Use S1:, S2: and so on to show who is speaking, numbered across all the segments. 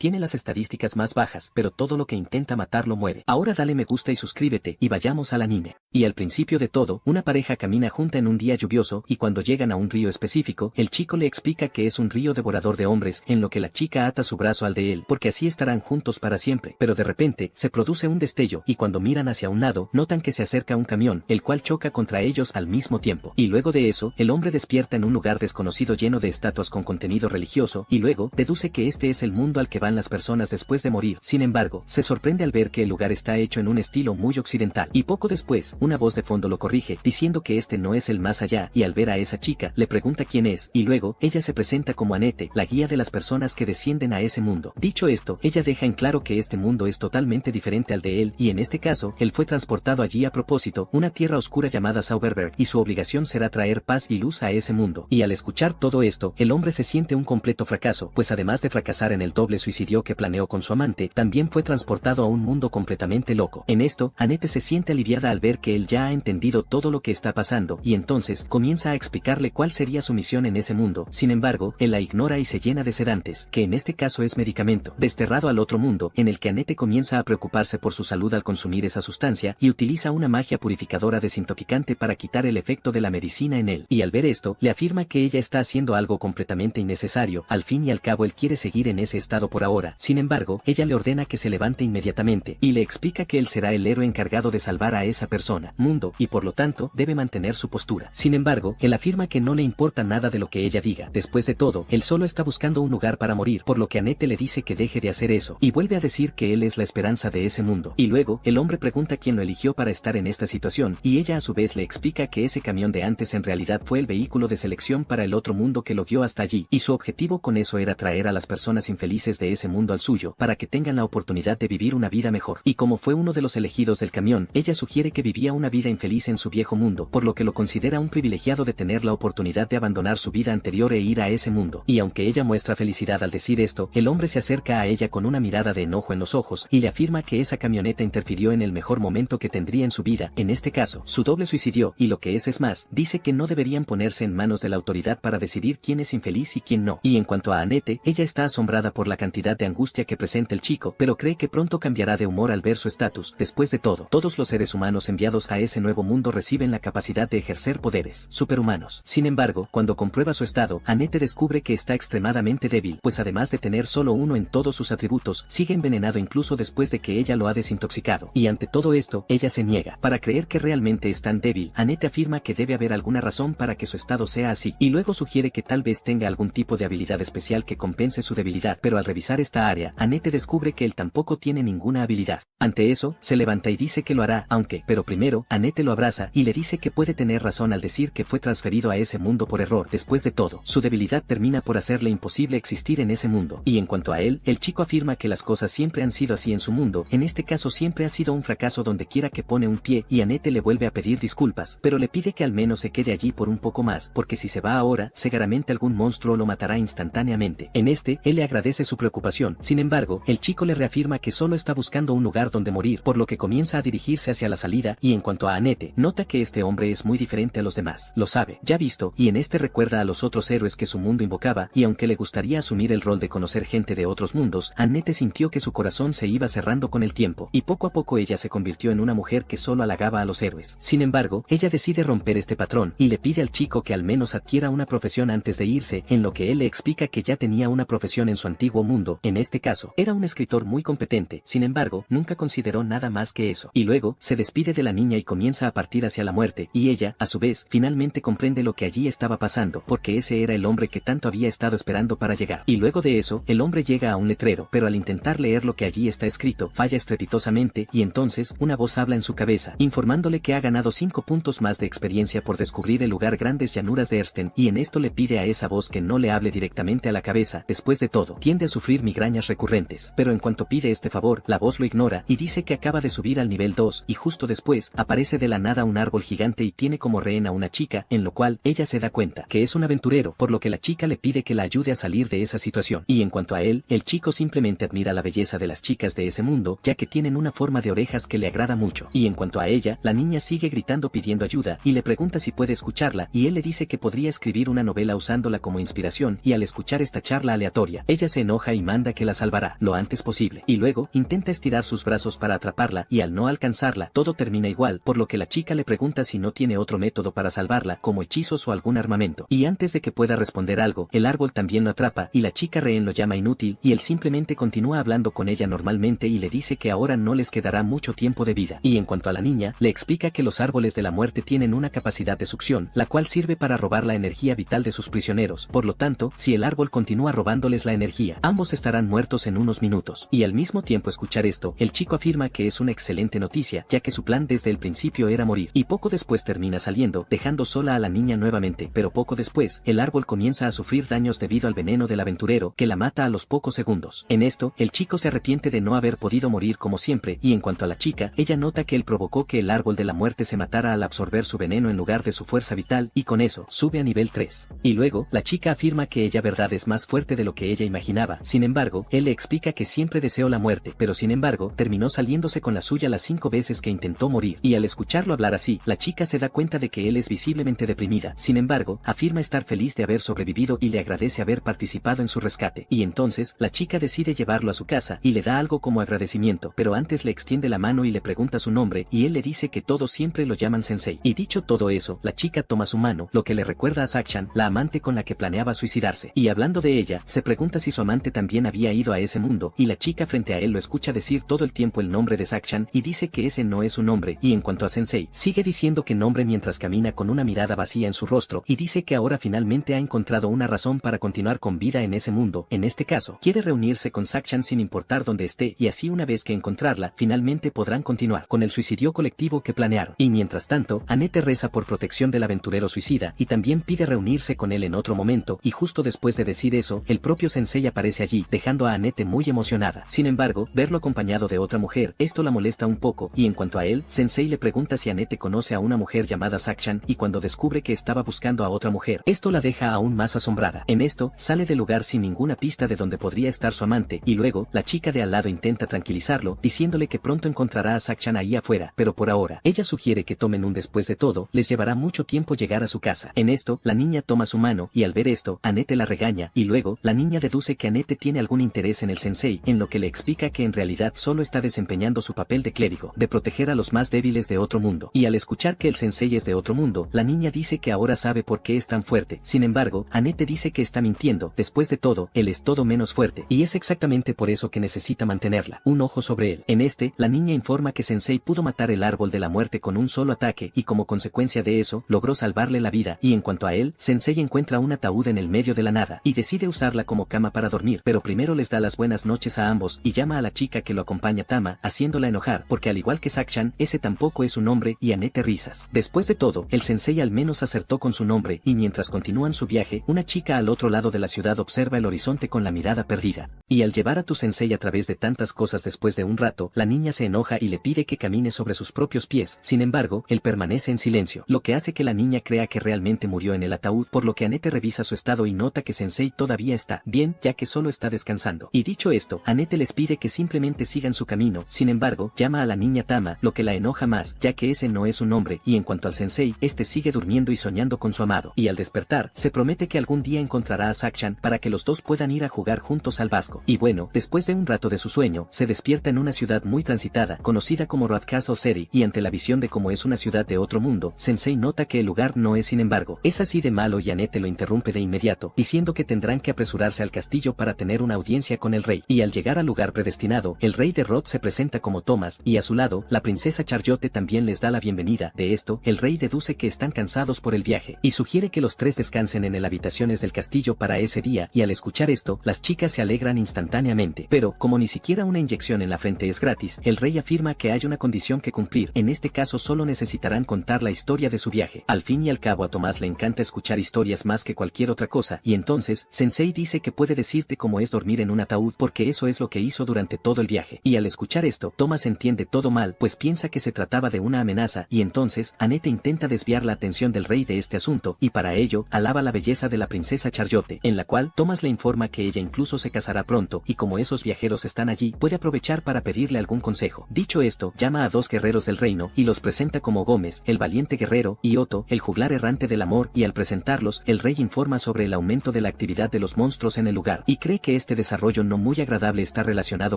S1: tiene las estadísticas más bajas, pero todo lo que intenta matarlo muere. Ahora dale me gusta y suscríbete, y vayamos al anime. Y al principio de todo, una pareja camina junta en un día lluvioso, y cuando llegan a un río específico, el chico le explica que es un río devorador de hombres, en lo que la chica ata su brazo al de él, porque así estarán juntos para siempre. Pero de repente, se produce un destello, y cuando miran hacia un lado, notan que se acerca un camión, el cual choca contra ellos al mismo tiempo. Y luego de eso, el hombre despierta en un lugar desconocido lleno de estatuas con contenido religioso, y luego, deduce que este es el mundo al que van las personas después de morir. Sin embargo, se sorprende al ver que el lugar está hecho en un estilo muy occidental. Y poco después, una voz de fondo lo corrige, diciendo que este no es el más allá, y al ver a esa chica, le pregunta quién es, y luego, ella se presenta como Annette, la guía de las personas que descienden a ese mundo. Dicho esto, ella deja en claro que este mundo es totalmente diferente al de él, y en este caso, él fue transportado allí a propósito, una tierra oscura llamada Zauberberg, y su obligación será traer paz y luz a ese mundo. Y al escuchar todo esto, el hombre se siente un completo fracaso, pues además de fracasar en el doble suicidio que planeó con su amante, también fue transportado a un mundo completamente loco. En esto, Annette se siente aliviada al ver que él ya ha entendido todo lo que está pasando, y entonces, comienza a explicarle cuál sería su misión en ese mundo. Sin embargo, él la ignora y se llena de sedantes, que en este caso es medicamento, desterrado al otro mundo, en el que Annette comienza a preocuparse por su salud al consumir esa sustancia, y utiliza una magia purificadora desintoxicante para quitar el efecto de la medicina en él. Y al ver esto, le afirma que ella está haciendo algo completamente innecesario, al fin y al cabo él quiere seguir en ese estado por ahora. Sin embargo, ella le ordena que se levante inmediatamente, y le explica que él será el héroe encargado de salvar a esa persona, mundo, y por lo tanto, debe mantener su postura. Sin embargo, él afirma que no le importa nada de lo que ella diga. Después de todo, él solo está buscando un lugar para morir, por lo que Annette le dice que deje de hacer eso, y vuelve a decir que él es la esperanza de ese mundo. Y luego, el hombre pregunta quién lo eligió para estar en esta situación, y ella a su vez le explica que ese camión de antes en realidad fue el vehículo de selección para el otro mundo que lo guió hasta allí, y su objetivo con eso era traer a las personas infelices de ese mundo al suyo, para que tengan la oportunidad de vivir una vida mejor. Y como fue uno de los elegidos del camión, ella sugiere que vivía una vida infeliz en su viejo mundo, por lo que lo considera un privilegiado de tener la oportunidad de abandonar su vida anterior e ir a ese mundo. Y aunque ella muestra felicidad al decir esto, el hombre se acerca a ella con una mirada de enojo en los ojos, y le afirma que esa camioneta interfirió en el mejor momento que tendría en su vida, en este caso, su doble suicidió, y lo que es más, dice que no deberían ponerse en manos de la autoridad para decidir quién es infeliz y quién no. Y en cuanto a Annette, ella está asombrada por la cantidad de angustia que presenta el chico, pero cree que pronto cambiará de humor al ver su estatus. Después de todo, todos los seres humanos enviados a ese nuevo mundo reciben la capacidad de ejercer poderes superhumanos. Sin embargo, cuando comprueba su estado, Annette descubre que está extremadamente débil, pues además de tener solo uno en todos sus atributos, sigue envenenado incluso después de que ella lo ha desintoxicado. Y ante todo esto, ella se niega. Para creer que realmente es tan débil, Annette afirma que debe haber alguna razón para que su estado sea así, y luego sugiere que tal vez tenga algún tipo de habilidad especial que compense su debilidad, pero al revisar esta área, Annette descubre que él tampoco tiene ninguna habilidad. Ante eso, se levanta y dice que lo hará, pero primero, Annette lo abraza y le dice que puede tener razón al decir que fue transferido a ese mundo por error. Después de todo, su debilidad termina por hacerle imposible existir en ese mundo. Y en cuanto a él, el chico afirma que las cosas siempre han sido así en su mundo, en este caso siempre ha sido un fracaso donde quiera que pone un pie, y Annette le vuelve a pedir disculpas, pero le pide que al menos se quede allí por un poco más, porque si se va ahora, seguramente algún monstruo lo matará instantáneamente. En él le agradece su preocupación. Sin embargo, el chico le reafirma que solo está buscando un lugar donde morir, por lo que comienza a dirigirse hacia la salida, y en cuanto a Annette, nota que este hombre es muy diferente a los demás. Lo sabe, ya visto, y en recuerda a los otros héroes que su mundo invocaba, y aunque le gustaría asumir el rol de conocer gente de otros mundos, Annette sintió que su corazón se iba cerrando con el tiempo, y poco a poco ella se convirtió en una mujer que solo halagaba a los héroes. Sin embargo, ella decide romper este patrón, y le pide al chico que al menos adquiera una profesión antes de irse, en lo que él le explica que ya tenía una profesión en su antiguo mundo. En este caso, era un escritor muy competente, sin embargo, nunca consideró nada más que eso. Y luego, se despide de la niña y comienza a partir hacia la muerte, y ella, a su vez, finalmente comprende lo que allí estaba pasando, porque ese era el hombre que tanto había estado esperando para llegar. Y luego de eso, el hombre llega a un letrero, pero al intentar leer lo que allí está escrito, falla estrepitosamente, y entonces, una voz habla en su cabeza, informándole que ha ganado 5 puntos más de experiencia por descubrir el lugar Grandes Llanuras de Ersten, y en esto le pide a esa voz que no le hable directamente a la cabeza. Después de todo, tiende a sufrir migrañas recurrentes, pero en cuanto pide este favor, la voz lo ignora, y dice que acaba de subir al nivel 2, y justo después, aparece de la nada un árbol gigante y tiene como rehén a una chica, en lo cual, ella se da cuenta que es un aventurero, por lo que la chica le pide que la ayude a salir de esa situación. Y en cuanto a él, el chico simplemente admira la belleza de las chicas de ese mundo, ya que tienen una forma de orejas que le agrada mucho. Y en cuanto a ella, la niña sigue gritando pidiendo ayuda, y le pregunta si puede escucharla, y él le dice que podría escribir una novela usándola como inspiración, y al escuchar esta charla aleatoria, ella se enoja y manda que la salvará lo antes posible. Y luego, intenta estirar sus brazos para atraparla y al no alcanzarla, todo termina igual, por lo que la chica le pregunta si no tiene otro método para salvarla, como hechizos o algún armamento. Y antes de que pueda responder algo, el árbol también lo atrapa y la chica rehén lo llama inútil y él simplemente continúa hablando con ella normalmente y le dice que ahora no les quedará mucho tiempo de vida. Y en cuanto a la niña, le explica que los árboles de la muerte tienen una capacidad de succión, la cual sirve para robar la energía vital de sus prisioneros. Por lo tanto, si el árbol continúa robándoles la energía, ambos estarán muertos en unos minutos. Y al mismo tiempo escuchar esto, el chico afirma que es una excelente noticia, ya que su plan desde el principio era morir. Y poco después termina saliendo, dejando sola a la niña nuevamente. Pero poco después, el árbol comienza a sufrir daños debido al veneno del aventurero, que la mata a los pocos segundos. En esto, el chico se arrepiente de no haber podido morir como siempre, y en cuanto a la chica, ella nota que él provocó que el árbol de la muerte se matara al absorber su veneno en lugar de su fuerza vital, y con eso, sube a nivel 3. Y luego, la chica afirma que ella verdad es más fuerte de lo que ella imaginaba. Sin embargo, él le explica que siempre deseó la muerte, pero sin embargo, terminó saliéndose con la suya las 5 veces que intentó morir. Y al escucharlo hablar así, la chica se da cuenta de que él es visiblemente deprimida. Sin embargo, afirma estar feliz de haber sobrevivido y le agradece haber participado en su rescate. Y entonces, la chica decide llevarlo a su casa y le da algo como agradecimiento, pero antes le extiende la mano y le pregunta su nombre y él le dice que todos siempre lo llaman Sensei. Y dicho todo eso, la chica toma su mano, lo que le recuerda a Sakshan, la amante con la que planeaba suicidarse. Y hablando de ella, se pregunta si su amante también había ido a ese mundo, y la chica frente a él lo escucha decir todo el tiempo el nombre de Sakshan y dice que ese no es su nombre. Y en cuanto a Sensei, sigue diciendo que nombre mientras camina con una mirada vacía en su rostro y dice que ahora finalmente ha encontrado una razón para continuar con vida en ese mundo. En este caso, quiere reunirse con Sakshan sin importar dónde esté y así una vez que encontrarla, finalmente podrán continuar con el suicidio colectivo que planearon. Y mientras tanto, Annette reza por protección del aventurero suicida y también pide reunirse con él en otro momento y justo después de decir eso, el propio Sensei aparece allí, dejando a Annette muy emocionada. Sin embargo, verlo acompañado de otra mujer, esto la molesta un poco y en cuanto a él, Sensei le pregunta si Annette conoce a una mujer llamada Sakshan y cuando descubre que estaba buscando a otra mujer, esto la deja aún más asombrada. En esto, sale del lugar sin ninguna pista de donde podría estar su amante y luego, la chica de al lado intenta tranquilizarlo, diciéndole que pronto encontrará a Sakshan ahí afuera, pero por ahora, ella sugiere que tomen un después de todo, les llevará mucho tiempo llegar a su casa. En esto, la niña toma su mano y al ver esto, Annette la regaña y luego, la niña deduce que Annette tiene algún interés en el Sensei, en lo que le explica que en realidad solo está desempeñando su papel de clérigo, de proteger a los más débiles de otro mundo. Y al escuchar que el Sensei es de otro mundo, la niña dice que ahora sabe por qué es tan fuerte. Sin embargo, Annette dice que está mintiendo, después de todo, él es todo menos fuerte, y es exactamente por eso que necesita mantenerla, un ojo sobre él. En este, la niña informa que Sensei pudo matar el árbol de la muerte con un solo ataque y como consecuencia de eso, logró salvarle la vida, y en cuanto a él, Sensei encuentra un ataúd en el medio de la nada, y decide usarla como cama para dormir, pero primero les da las buenas noches a ambos y llama a la chica que lo acompaña Tama, haciéndola enojar, porque al igual que Sakshan, ese tampoco es su nombre y Annette risas. Después de todo, el Sensei al menos acertó con su nombre, y mientras continúan su viaje, una chica al otro lado de la ciudad observa el horizonte con la mirada perdida. Y al llevar a tu Sensei a través de tantas cosas después de un rato, la niña se enoja y le pide que camine sobre sus propios pies. Sin embargo, él permanece en silencio, lo que hace que la niña crea que realmente murió en el ataúd, por lo que Annette revisa su estado y nota que Sensei todavía está bien, ya que solo está descansando. Y dicho esto, Annette les pide que simplemente sigan su camino. Sin embargo, llama a la niña Tama, lo que la enoja más, ya que ese no es su nombre, y en cuanto al Sensei, este sigue durmiendo y soñando con su amado. Y al despertar, se promete que algún día encontrará a Sakshan para que los dos puedan ir a jugar juntos al Vasco. Y bueno, después de un rato de su sueño, se despierta en una ciudad muy transitada, conocida como Road Castle City, y ante la visión de cómo es una ciudad de otro mundo, Sensei nota que el lugar no es sin embargo. Es así de malo y Annette lo interrumpe de inmediato, diciendo que tendrán que apresurarse al castillo para tener una audiencia con el rey. Y al llegar al lugar predestinado, el rey de Rod se presenta como Thomas, y a su lado, la princesa Charlotte también les da la bienvenida. De esto, el rey deduce que están cansados por el viaje, y sugiere que los tres descansen en las habitaciones del castillo para ese día, y al escuchar esto, las chicas se alegran instantáneamente. Pero, como ni siquiera una inyección en la frente es gratis, el rey afirma que hay una condición que cumplir. En este caso solo necesitarán contar la historia de su viaje. Al fin y al cabo a Tomás le encanta escuchar historias más que cualquier otra cosa, y entonces, Sensei dice que puede decirte cómo es dormir en un ataúd porque eso es lo que hizo durante todo el viaje. Y al escuchar esto, Tomás entiende todo mal, pues piensa que se trataba de una amenaza, y entonces, Annette intenta desviar la atención del rey de este asunto, y para ello, alaba la belleza de la princesa Charlotte, en la cual Tomás le informa que ella incluso se casará pronto, y como esos viajeros están allí, puede aprovechar para pedirle algún consejo. Dicho esto, llama a dos guerreros del reino, y los presenta como Gómez, el valiente guerrero, y Otto, el juglar errante del amor, y al presentarlos, el rey informa sobre el aumento de la actividad de los monstruos en el lugar, y cree que este desarrollo no muy agradable está relacionado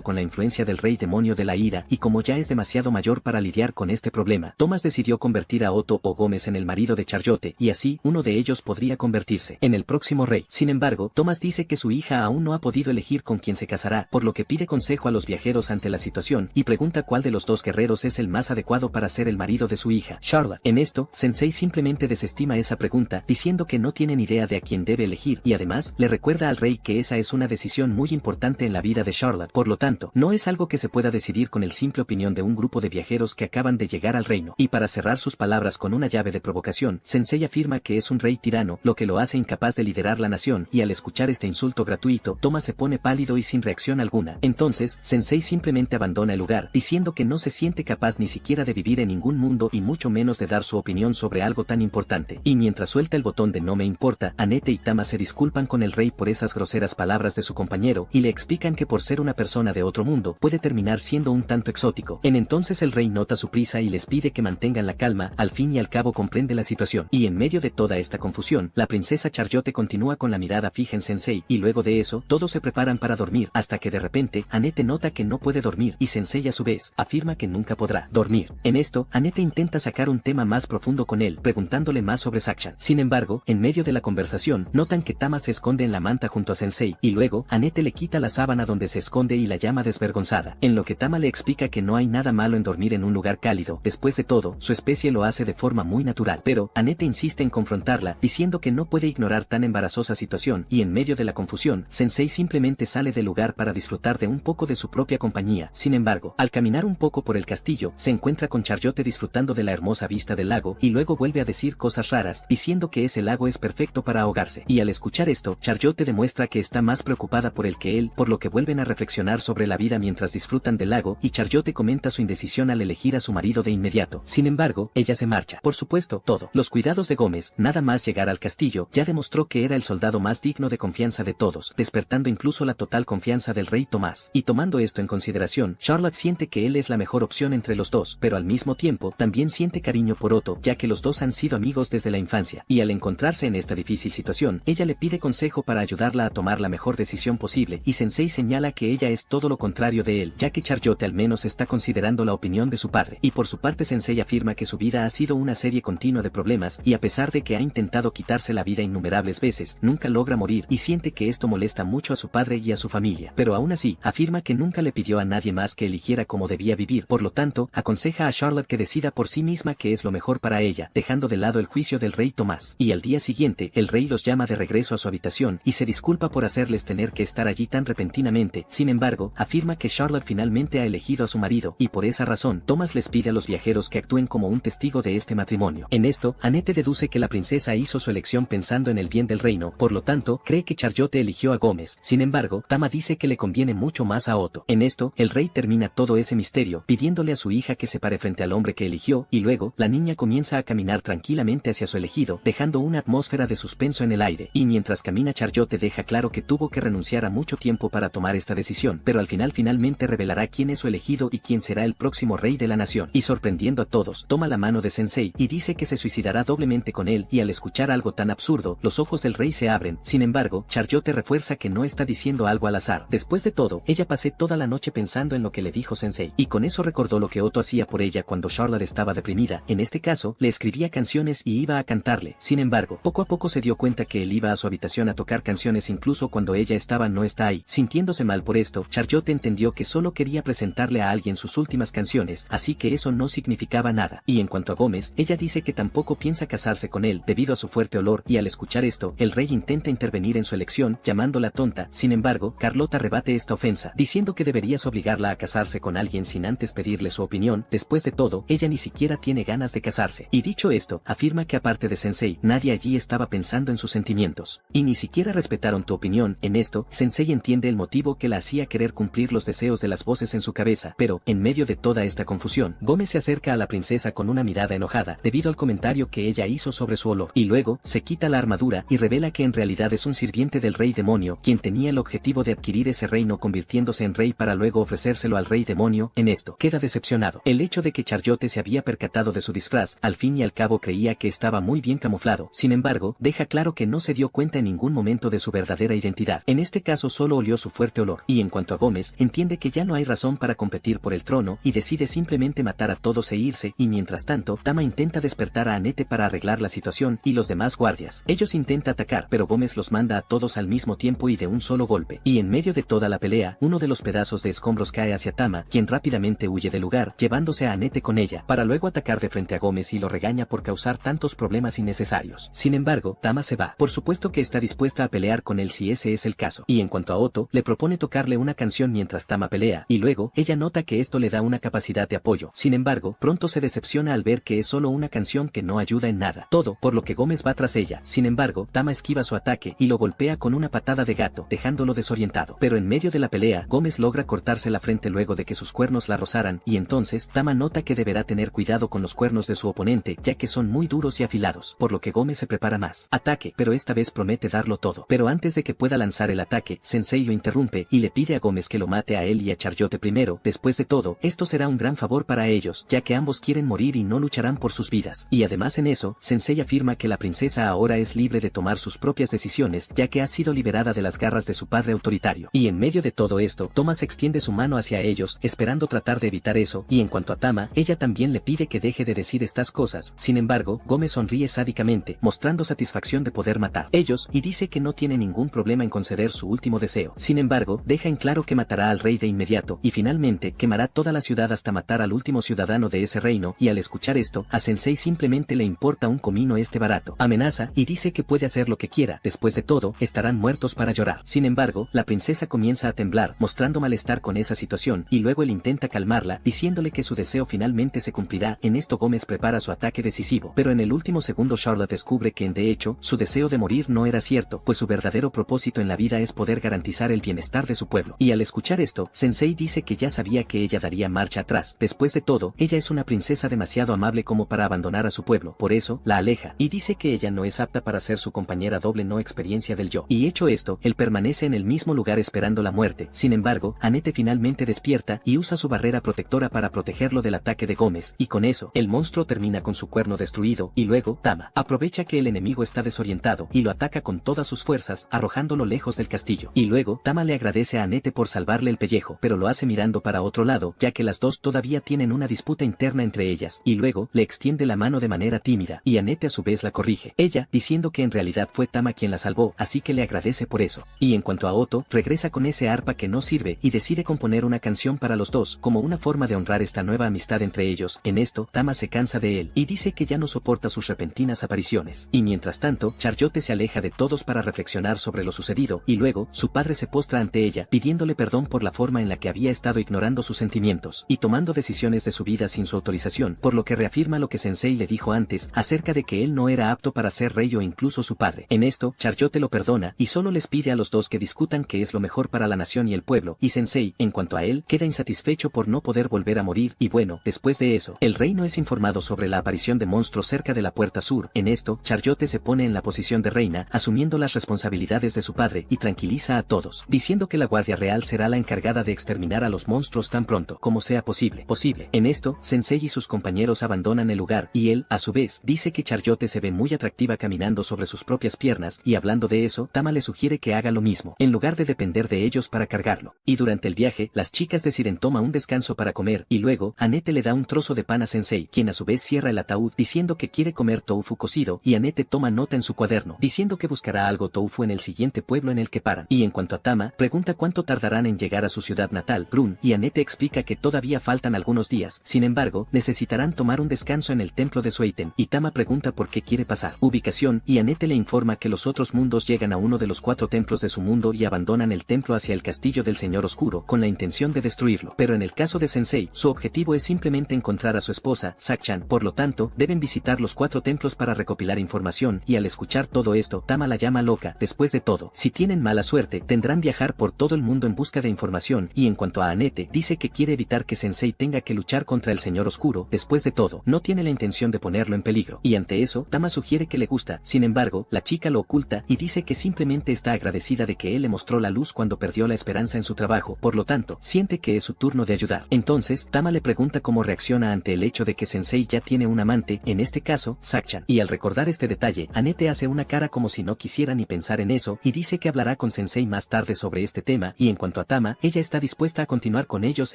S1: con la influencia del rey demonio de la ira y como ya es demasiado mayor para lidiar con este problema, Thomas decidió convertir a Otto o Gómez en el marido de Charlotte y así uno de ellos podría convertirse en el próximo rey. Sin embargo, Thomas dice que su hija aún no ha podido elegir con quién se casará, por lo que pide consejo a los viajeros ante la situación y pregunta cuál de los dos guerreros es el más adecuado para ser el marido de su hija, Charlotte. En esto, Sensei simplemente desestima esa pregunta, diciendo que no tienen idea de a quién debe elegir y además le recuerda al rey que esa es una decisión muy importante en la vida de Charlotte. Por lo tanto, no es algo que se pueda decidir con el simple opinión de un grupo de viajeros que acaban de llegar al reino. Y para cerrar sus palabras con una llave de provocación, Sensei afirma que es un rey tirano, lo que lo hace incapaz de liderar la nación, y al escuchar este insulto gratuito, Thomas se pone pálido y sin reacción alguna. Entonces, Sensei simplemente abandona el lugar, diciendo que no se siente capaz ni siquiera de vivir en ningún mundo y mucho menos de dar su opinión sobre algo tan importante. Y mientras suelta el botón de no me importa, Annette y Tama se disculpan con el rey por esas groseras palabras de su compañero y le explican que por ser una persona de otro mundo puede terminar siendo un tanto exótico. En entonces el rey nota su prisa y les pide que mantengan la calma, al fin y al cabo comprende la situación. Y en medio de toda esta confusión, la princesa Charlotte continúa con la mirada fija en Sensei y luego de eso, todos se preparan para dormir hasta que de repente, Annette nota que no puede dormir y Sensei a su vez, afirma que nunca podrá dormir. En esto, Annette intenta sacar un tema más profundo con él, preguntándole más sobre Sakshan. Sin embargo, en medio de la conversación, notan que Tama se esconde en la manta junto a Sensei y luego, Annette le quita la sábana donde se esconde y la llama desvergonzada, en lo que Tama le explica que no hay nada malo en dormir en un lugar cálido. Después de todo, su especie lo hace de forma muy natural, pero Annette insiste en confrontarla, diciendo que no puede ignorar tan embarazosa situación y en medio de la confusión, Sensei simplemente sale del lugar para disfrutar de un poco de su propia compañía. Sin embargo, al caminar un poco por el castillo, se encuentra con Charlotte disfrutando de la hermosa vista del lago y luego vuelve a decir cosas raras, diciendo que ese lago es perfecto para ahogarse. Y al escuchar esto, Charlotte demuestra que está más preocupada por él que él, por lo que vuelven a reflexionar sobre la vida mientras disfrutan del lago y Charlotte comenta su indecisión al elegir a su marido de inmediato. Sin embargo, ella se marcha. Por supuesto, los cuidados de Gómez, nada más llegar al castillo, ya demostró que era el soldado más digno de confianza de todos, despertando incluso la total confianza del rey Tomás. Y tomando esto en consideración, Charlotte siente que él es la mejor opción entre los dos, pero al mismo tiempo, también siente cariño por Otto, ya que los dos han sido amigos desde la infancia, y al encontrarse en esta difícil situación, ella le pide consejo para ayudarla a tomar la mejor decisión posible, y Sensei señala que ella es todo lo contrario de él, ya que Charlotte al menos está considerando la opinión de su padre, y por su parte Sensei afirma que su vida ha sido una serie continua de problemas, y a pesar de que ha intentado quitarse la vida innumerables veces, nunca logra morir, y siente que esto molesta mucho a su padre y a su familia, pero aún así, afirma que nunca le pidió a nadie más que eligiera cómo debía vivir, por lo tanto, aconseja a Charlotte que decida por sí misma qué es lo mejor para ella, dejando de lado el juicio del rey Tomás. Y al día siguiente, el rey los llama de regreso a su habitación, y se disculpa por hacerles tener que estar allí tan repentinamente. Sin embargo, afirma que Charlotte finalmente ha elegido a su marido, y por esa razón, Thomas les pide a los viajeros que actúen como un testigo de este matrimonio. En esto, Annette deduce que la princesa hizo su elección pensando en el bien del reino, por lo tanto, cree que Charlotte eligió a Gómez. Sin embargo, Tama dice que le conviene mucho más a Otto. En esto, el rey termina todo ese misterio, pidiéndole a su hija que se pare frente al hombre que eligió, y luego, la niña comienza a caminar tranquilamente hacia su elegido, dejando una atmósfera de suspenso en el aire, y mientras camina Charlotte deja claro que tuvo que renunciar a mucho tiempo para tomar esta decisión, pero al final finalmente revelará quién es su elegido y quién será el próximo rey de la nación, y sorprendiendo a todos, toma la mano de Sensei, y dice que se suicidará doblemente con él, y al escuchar algo tan absurdo, los ojos del rey se abren. Sin embargo, Charlotte refuerza que no está diciendo algo al azar. Después de todo, ella pasé toda la noche pensando en lo que le dijo Sensei, y con eso recordó lo que Otto hacía por ella cuando Charlotte estaba deprimida. En este caso, le escribía canciones y iba a cantarle. Sin embargo, poco a poco se dio cuenta que él iba a su habitación a tocar canciones incluso cuando ella no está ahí. Sintiéndose mal por esto, Charlotte entendió que solo quería presentarle a alguien sus últimas canciones, así que eso no significaba nada. Y en cuanto a Gómez, ella dice que tampoco piensa casarse con él debido a su fuerte olor, y al escuchar esto, el rey intenta intervenir en su elección, llamándola tonta. Sin embargo, Carlota rebate esta ofensa, diciendo que deberías obligarla a casarse con alguien sin antes pedirle su opinión. Después de todo, ella ni siquiera tiene ganas de casarse. Y dicho esto, afirma que aparte de Sensei, nadie allí estaba pensando en sus sentimientos. Y ni siquiera respetaron tu opinión. En esto, Sensei entiende el motivo que la hacía querer cumplir los deseos de las voces en su cabeza, pero, en medio de toda esta confusión, Gómez se acerca a la princesa con una mirada enojada, debido al comentario que ella hizo sobre su olor, y luego, se quita la armadura y revela que en realidad es un sirviente del rey demonio, quien tenía el objetivo de adquirir ese reino convirtiéndose en rey para luego ofrecérselo al rey demonio. En esto, queda decepcionado. El hecho de que Charlotte se había percatado de su disfraz, al fin y al cabo creía que estaba muy bien camuflado. Sin embargo, deja claro que no se dio cuenta en ningún momento de su verdadera identidad. En este caso solo olió su fuerte olor. Y en cuanto a Gómez, entiende que ya no hay razón para competir por el trono y decide simplemente matar a todos e irse, y mientras tanto, Tama intenta despertar a Annette para arreglar la situación y los demás guardias. Ellos intentan atacar, pero Gómez los manda a todos al mismo tiempo y de un solo golpe. Y en medio de toda la pelea, uno de los pedazos de escombros cae hacia Tama, quien rápidamente huye del lugar, llevándose a Annette con ella, para luego atacar de frente a Gómez y lo regaña por causar tantos problemas innecesarios. Sin embargo, Tama se va. Por supuesto que está dispuesta a pelear con él si ese es el caso. Y en cuanto a Otto, le propone tocarle una canción mientras Tama pelea, y luego, ella nota que esto le da una capacidad de apoyo. Sin embargo, pronto se decepciona al ver que es solo una canción que no ayuda en nada. Todo, por lo que Gómez va tras ella. Sin embargo, Tama esquiva su ataque y lo golpea con una patada de gato, dejándolo desorientado. Pero en medio de la pelea, Gómez logra cortarse la frente luego de que sus cuernos la rozaran, y entonces, Tama nota que deberá tener cuidado con los cuernos de su oponente, ya que son muy duros y afilados, por lo que Gómez se prepara más ataque, pero esta vez promete darlo todo. Pero antes de que pueda lanzar el ataque, Sensei lo interrumpe y le pide a Gómez que lo mate a él y a Charlotte primero. Después de todo, esto será un gran favor para ellos, ya que ambos quieren morir y no lucharán por sus vidas. Y además en eso, Sensei afirma que la princesa ahora es libre de tomar sus propias decisiones, ya que ha sido liberada de las garras de su padre autoritario. Y en medio de todo esto, Thomas extiende su mano hacia ellos, esperando tratar de evitar eso, y en cuanto a Tama, ella también le pide que deje de decir estas cosas. Sin embargo, Gómez sonríe sádicamente, mostrando satisfacción de poder matar ellos, y dice que no tiene ningún problema en conceder su último deseo. Sin embargo, deja en claro que matará al rey de inmediato, y finalmente, quemará toda la ciudad hasta matar al último ciudadano de ese reino, y al escuchar esto, a Sensei simplemente le importa un comino este barato. Amenaza, y dice que puede hacer lo que quiera, después de todo, estarán muertos para llorar. Sin embargo, la princesa comienza a temblar, mostrando malestar con esa situación, y luego él intenta calmarla, diciéndole que su deseo finalmente se cumplirá. En esto Gómez prepara su ataque decisivo, pero en el último segundo Charlotte descubre que de hecho, su deseo de morir no era cierto, pues su verdadero propósito en la vida es poder garantizar el bienestar de su pueblo. Y al escuchar esto, Sensei dice que ya sabía que ella daría marcha atrás. Después de todo, ella es una princesa demasiado amable como para abandonar a su pueblo, por eso, la aleja, y dice que ella no es apta para ser su compañera doble no experiencia del yo. Y hecho esto, él permanece en el mismo lugar esperando la muerte. Sin embargo, Annette finalmente despierta y usa su barrera protectora para protegerlo del ataque de Gómez, y con eso, el monstruo termina con su cuerno destruido, y luego, Tama aprovecha que el enemigo está desorientado, y lo ataca con todas sus fuerzas, arrojándolo lejos del castillo. Y luego, Tama le agradece a Annette por salvarle el pellejo, pero lo hace mirando para otro lado, ya que las dos todavía tienen una disputa interna entre ellas, y luego, le extiende la mano de manera tímida, y Annette a su vez la corrige. Ella, diciendo que en realidad fue Tama quien la salvó, así que le agradece por eso. Y en cuanto a Otto, regresa con ese arpa que no sirve, y decide componer una canción para los dos, como una forma de honrar esta nueva amistad entre ellos. En esto, Tama se cansa de él, y dice que ya no soporta sus repentinas apariciones. Y mientras tanto, Charlotte se aleja de todos para reflexionar sobre lo sucedido, y luego, su padre se postra ante ella, pidiéndole perdón por la forma en la que había estado ignorando sus sentimientos, y tomando decisiones de su vida sin su autorización, por lo que reafirma lo que Sensei le dijo antes, acerca de que él no era apto para ser rey o incluso su padre. En esto, Charlotte lo perdona, y solo les pide a los dos que discutan qué es lo mejor para la nación y el pueblo, y Sensei, en cuanto a él, queda insatisfecho por no poder volver a morir, y bueno, después de eso, el reino es informado sobre la aparición de monstruos cerca de la puerta sur. En esto, Charlotte se pone en la posición de reina, asumiendo las responsabilidades de su padre, y tranquiliza a todos, diciendo que la Guardia Real será la encargada de exterminar a los monstruos tan pronto como sea posible. En esto, Sensei y sus compañeros abandonan el lugar, y él, a su vez, dice que Charlotte se ve muy atractiva caminando sobre sus propias piernas, y hablando de eso, Tama le sugiere que haga lo mismo, en lugar de depender de ellos para cargarlo. Y durante el viaje, las chicas deciden tomar un descanso para comer, y luego, Annette le da un trozo de pan a Sensei, quien a su vez cierra el ataúd, diciendo que quiere comer tofu cocido, y Annette toma nota en su cuaderno, diciendo que buscará algo tofu en el siguiente pueblo en el que paran. Y en cuanto a Tama, pregunta cuánto tardarán en llegar a su ciudad natal, Brun, y Annette explica que todavía faltan algunos días, sin embargo, necesitarán tomar un descanso en el templo de Sueiten, y Tama pregunta por qué quiere pasar ubicación, y Annette le informa que los otros mundos llegan a uno de los 4 templos de su mundo y abandonan el templo hacia el castillo del Señor Oscuro, con la intención de destruirlo. Pero en el caso de Sensei, su objetivo es simplemente encontrar a su esposa, Sakchan, por lo tanto, deben visitar los 4 templos para recopilar información, y al escuchar todo esto, Tama la llama loca. Después de todo, si tienen mala suerte, tendrán viajar por todo el mundo en busca de información, y en cuanto a Annette, dice que quiere evitar que Sensei tenga que luchar contra el Señor Oscuro. Después de todo, no tiene la intención de ponerlo en peligro, y ante eso, Tama sugiere que le gusta. Sin embargo, la chica lo oculta, y dice que simplemente está agradecida de que él le mostró la luz cuando perdió la esperanza en su trabajo, por lo tanto, siente que es su turno de ayudar. Entonces, Tama le pregunta cómo reacciona ante el hecho de que Sensei ya tiene un amante, en este caso, Sakchan, y al recordar este detalle, Annette hace una cara como si no quisiera ni pensar en eso, y dice que hablará hablará con Sensei más tarde sobre este tema y en cuanto a Tama, ella está dispuesta a continuar con ellos